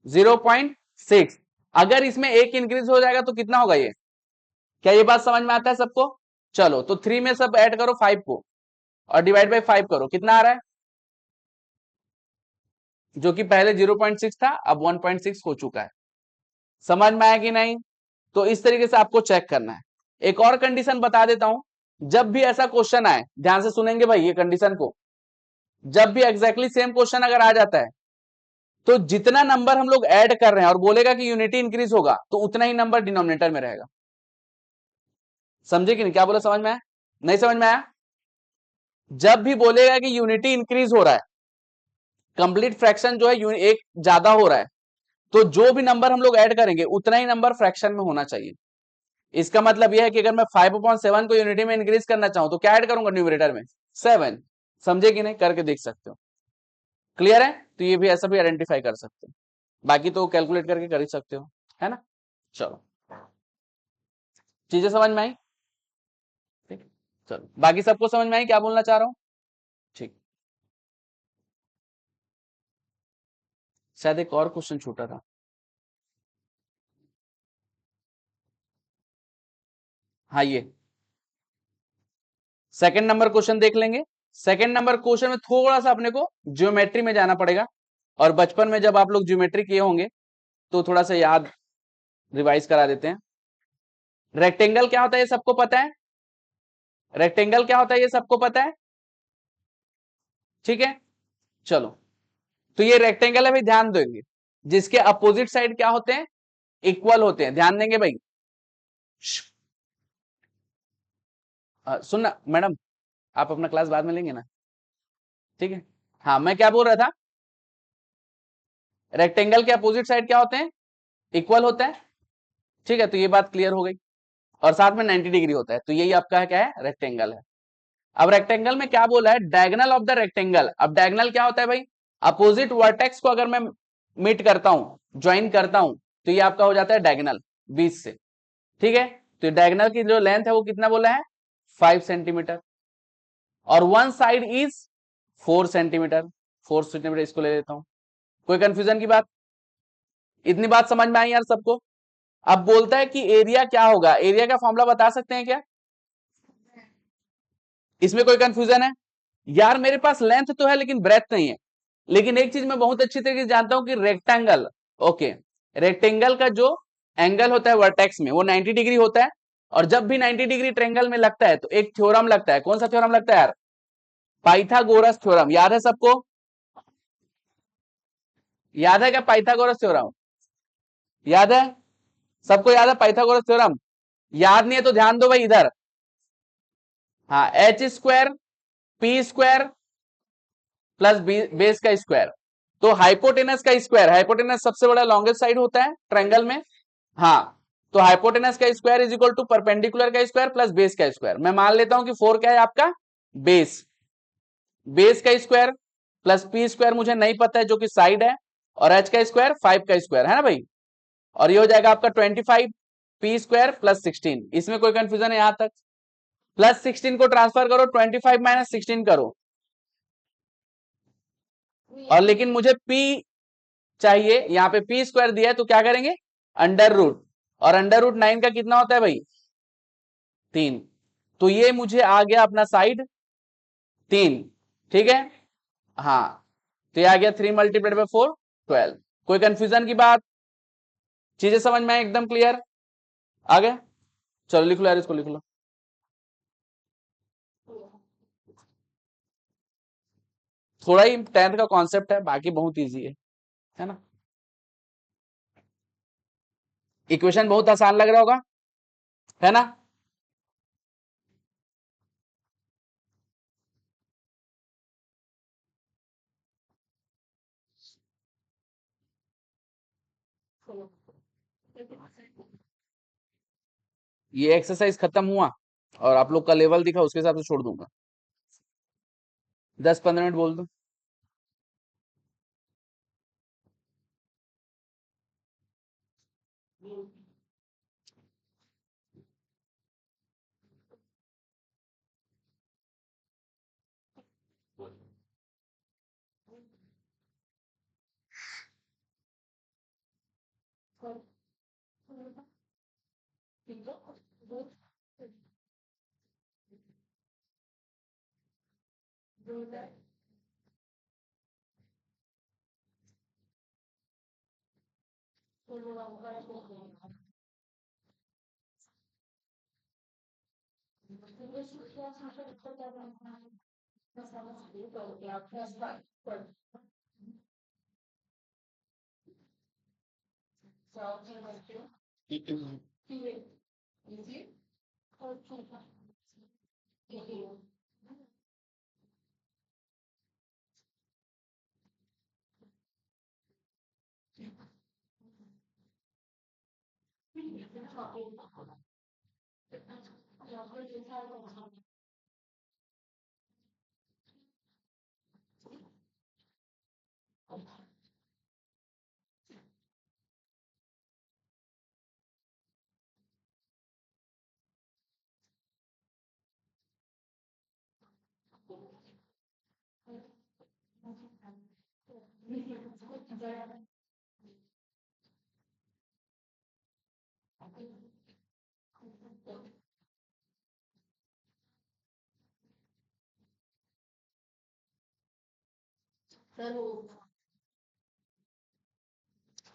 S1: 0.6। अगर इसमें एक इंक्रीज हो जाएगा तो कितना होगा ये? क्या ये बात समझ में आता है सबको? चलो, तो 3 में सब ऐड करो 5 को और डिवाइड बाई 5 करो, कितना आ रहा है? जो कि पहले 0.6 था अब 1.6 हो चुका है। समझ में आया कि नहीं? तो इस तरीके से आपको चेक करना है। एक और कंडीशन बता देता हूं, जब भी ऐसा क्वेश्चन आए, ध्यान से सुनेंगे भाई ये कंडीशन को, जब भी एग्जैक्टली सेम क्वेश्चन अगर आ जाता है तो जितना नंबर हम लोग ऐड कर रहे हैं और बोलेगा कि यूनिटी इंक्रीज होगा तो उतना ही नंबर डिनोमिनेटर में रहेगा। समझे कि नहीं? क्या बोला, समझ में आया? नहीं समझ में आया? जब भी बोलेगा कि यूनिटी इंक्रीज हो रहा है, कंप्लीट फ्रैक्शन जो है एक ज्यादा हो रहा है, तो जो भी नंबर हम लोग ऐड करेंगे उतना ही नंबर फ्रैक्शन में होना चाहिए। इसका मतलब यह है कि अगर मैं 5/7 को यूनिटी में इंक्रीज करना चाहूं तो क्या ऐड करूंगा न्यूमरेटर में? 7। समझे कि नहीं? करके देख सकते हो। क्लियर है? तो ये भी ऐसा भी आइडेंटिफाई कर सकते हो, बाकी तो कैलकुलेट करके कर ही सकते हो, है ना? चलो, चीजें समझ में आई? ठीक, चलो, बाकी सबको समझ में आई क्या बोलना चाह रहा हूं? ठीक, शायद एक और क्वेश्चन छूटा था। हाँ, ये सेकंड नंबर क्वेश्चन देख लेंगे। सेकंड नंबर क्वेश्चन में थोड़ा सा अपने को ज्योमेट्री में जाना पड़ेगा, और बचपन में जब आप लोग ज्योमेट्री किए होंगे तो थोड़ा सा याद रिवाइज करा देते हैं। रेक्टेंगल क्या होता है ये सबको पता है? रेक्टेंगल क्या होता है ये सबको पता है? ठीक है, चलो, तो ये रेक्टेंगल है भाई, ध्यान देंगे। जिसके अपोजिट साइड क्या होते हैं? इक्वल होते हैं, ध्यान देंगे भाई। सुनना मैडम, आप अपना क्लास बाद में लेंगे ना? ठीक है, हाँ, मैं क्या बोल रहा था, रेक्टेंगल के अपोजिट साइड क्या होते हैं? इक्वल होता है। ठीक है, तो ये बात क्लियर हो गई, और साथ में 90 डिग्री होता है, तो यही आपका है, क्या है? रेक्टेंगल है। अब रेक्टेंगल में क्या बोला है? Diagonal of the rectangle. अब डायगोनल क्या होता है भाई? अपोजिट वर्टेक्स को अगर मैं मीट करता हूं, ज्वाइन करता हूं, तो ये आपका हो जाता है डायगोनल 20 से। ठीक है, तो डायगोनल की जो लेंथ है वो कितना बोला है? 5 सेंटीमीटर, और one side is 4 centimetre. 4 centimetre इसको ले लेता हूं। कोई कंफ्यूजन की बात? इतनी बात समझ में आई यार सबको? अब बोलता है कि एरिया क्या होगा, एरिया का फॉर्मूला बता सकते हैं क्या? इसमें कोई कंफ्यूजन है? यार मेरे पास लेंथ तो है लेकिन ब्रेथ नहीं है। लेकिन एक चीज मैं बहुत अच्छी तरीके से जानता हूं कि रेक्टेंगल, ओके, रेक्टेंगल का जो एंगल होता है वर्टेक्स में वो 90 डिग्री होता है, और जब भी 90 डिग्री ट्रेंगल में लगता है तो एक थ्योरम लगता है। कौन सा थ्योरम लगता है यार? Pythagoras theorem. याद है सबको? याद है क्या पाइथागोरस थ्योरम? याद है? सबको याद है पाइथागोरस थ्योरम? याद नहीं है तो ध्यान दो भाई इधर। हाँ, H square P square plus base का स्क्वायर, तो हाइपोटेनस का स्क्वायर, हाइपोटेनस सबसे बड़ा लॉन्गेस्ट साइड होता है ट्रायंगल में। हाँ, तो हाइपोटेनस का square is equal to perpendicular का स्क्वायर प्लस बेस का स्क्वायर। मैं मान लेता हूं कि 4 क्या है आपका? बेस। बेस का स्क्वायर प्लस पी स्क्वायर मुझे नहीं पता है जो कि साइड है, और एच का स्क्वायर 5 का स्क्वायर है ना भाई, और ये हो जाएगा आपका 25 पी स्क्वायर प्लस 16। इसमें कोई कंफ्यूजन है यहां तक? प्लस 16 को ट्रांसफर करो, 25 माइनस 16 करो, और लेकिन मुझे P चाहिए, यहां पे पी स्क्वायर दिया है तो क्या करेंगे? अंडर रूट, और अंडर रूट 9 का कितना होता है भाई? 3। तो ये मुझे आ गया अपना साइड 3। ठीक है, हाँ, तो ये आ गया 3 मल्टीप्लाइड बाय 4, 12। कोई कंफ्यूजन की बात? चीजें समझ में आए? एकदम क्लियर आ गया? चलो लिख लो यार, इसको लिख लो। थोड़ा ही 10th का कॉन्सेप्ट है, बाकी बहुत इजी है ना। इक्वेशन बहुत आसान लग रहा होगा, है ना। ये एक्सरसाइज खत्म हुआ और आप लोग का लेवल दिखा, उसके हिसाब से छोड़ दूंगा। 10-15 मिनट बोल दो।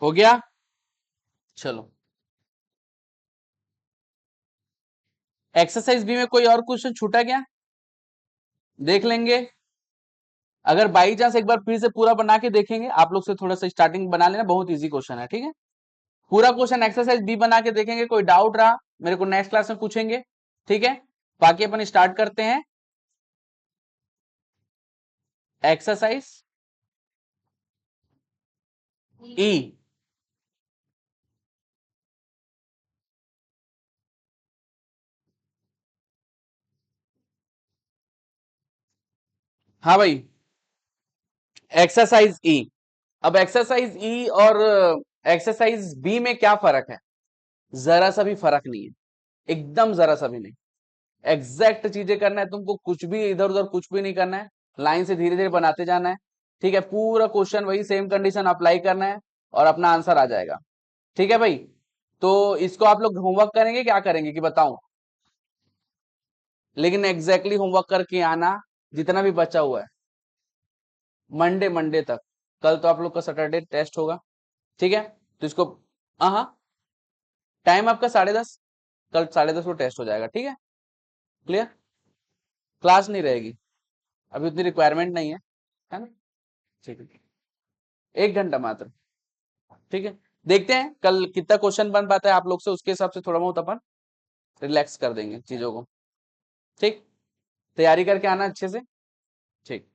S1: हो गया, चलो। एक्सरसाइज बी में कोई और क्वेश्चन छूटा क्या, देख लेंगे। अगर बाई चांस एक बार फिर से पूरा बना के देखेंगे, आप लोग से थोड़ा सा स्टार्टिंग बना लेना, बहुत इजी क्वेश्चन है, ठीक है। पूरा क्वेश्चन एक्सरसाइज बी बना के देखेंगे, कोई डाउट रहा मेरे को नेक्स्ट क्लास में पूछेंगे, ठीक है। बाकी अपन स्टार्ट करते हैं एक्सरसाइज ई। हाँ भाई, एक्सरसाइज ई। अब एक्सरसाइज ई और एक्सरसाइज बी में क्या फर्क है, जरा सा भी फर्क नहीं है, एकदम जरा सा भी नहीं। एग्जैक्ट चीजें करना है तुमको, कुछ भी इधर उधर कुछ भी नहीं करना है, लाइन से धीरे धीरे बनाते जाना है, ठीक है। पूरा क्वेश्चन वही सेम कंडीशन अप्लाई करना है और अपना आंसर आ जाएगा, ठीक है भाई। तो इसको आप लोग होमवर्क करेंगे, क्या करेंगे कि बताऊं, लेकिन एग्जैक्टली होमवर्क करके आना जितना भी बचा हुआ है, मंडे मंडे तक। कल तो आप लोग का सैटरडे टेस्ट होगा, ठीक है। तो इसको, हाँ हाँ, टाइम आपका 10:30, कल 10:30 को टेस्ट हो जाएगा, ठीक है। क्लियर, क्लास नहीं रहेगी, अभी उतनी रिक्वायरमेंट नहीं है ना। ठीक है, 1 घंटा मात्र, ठीक है। देखते हैं कल कितना क्वेश्चन बन पाता है आप लोग से, उसके हिसाब से थोड़ा बहुत अपन रिलैक्स कर देंगे चीजों को, ठीक। तैयारी करके आना अच्छे से, ठीक।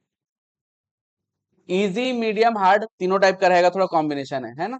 S1: इजी मीडियम हार्ड तीनों टाइप का रहेगा, थोड़ा कॉम्बिनेशन है ना।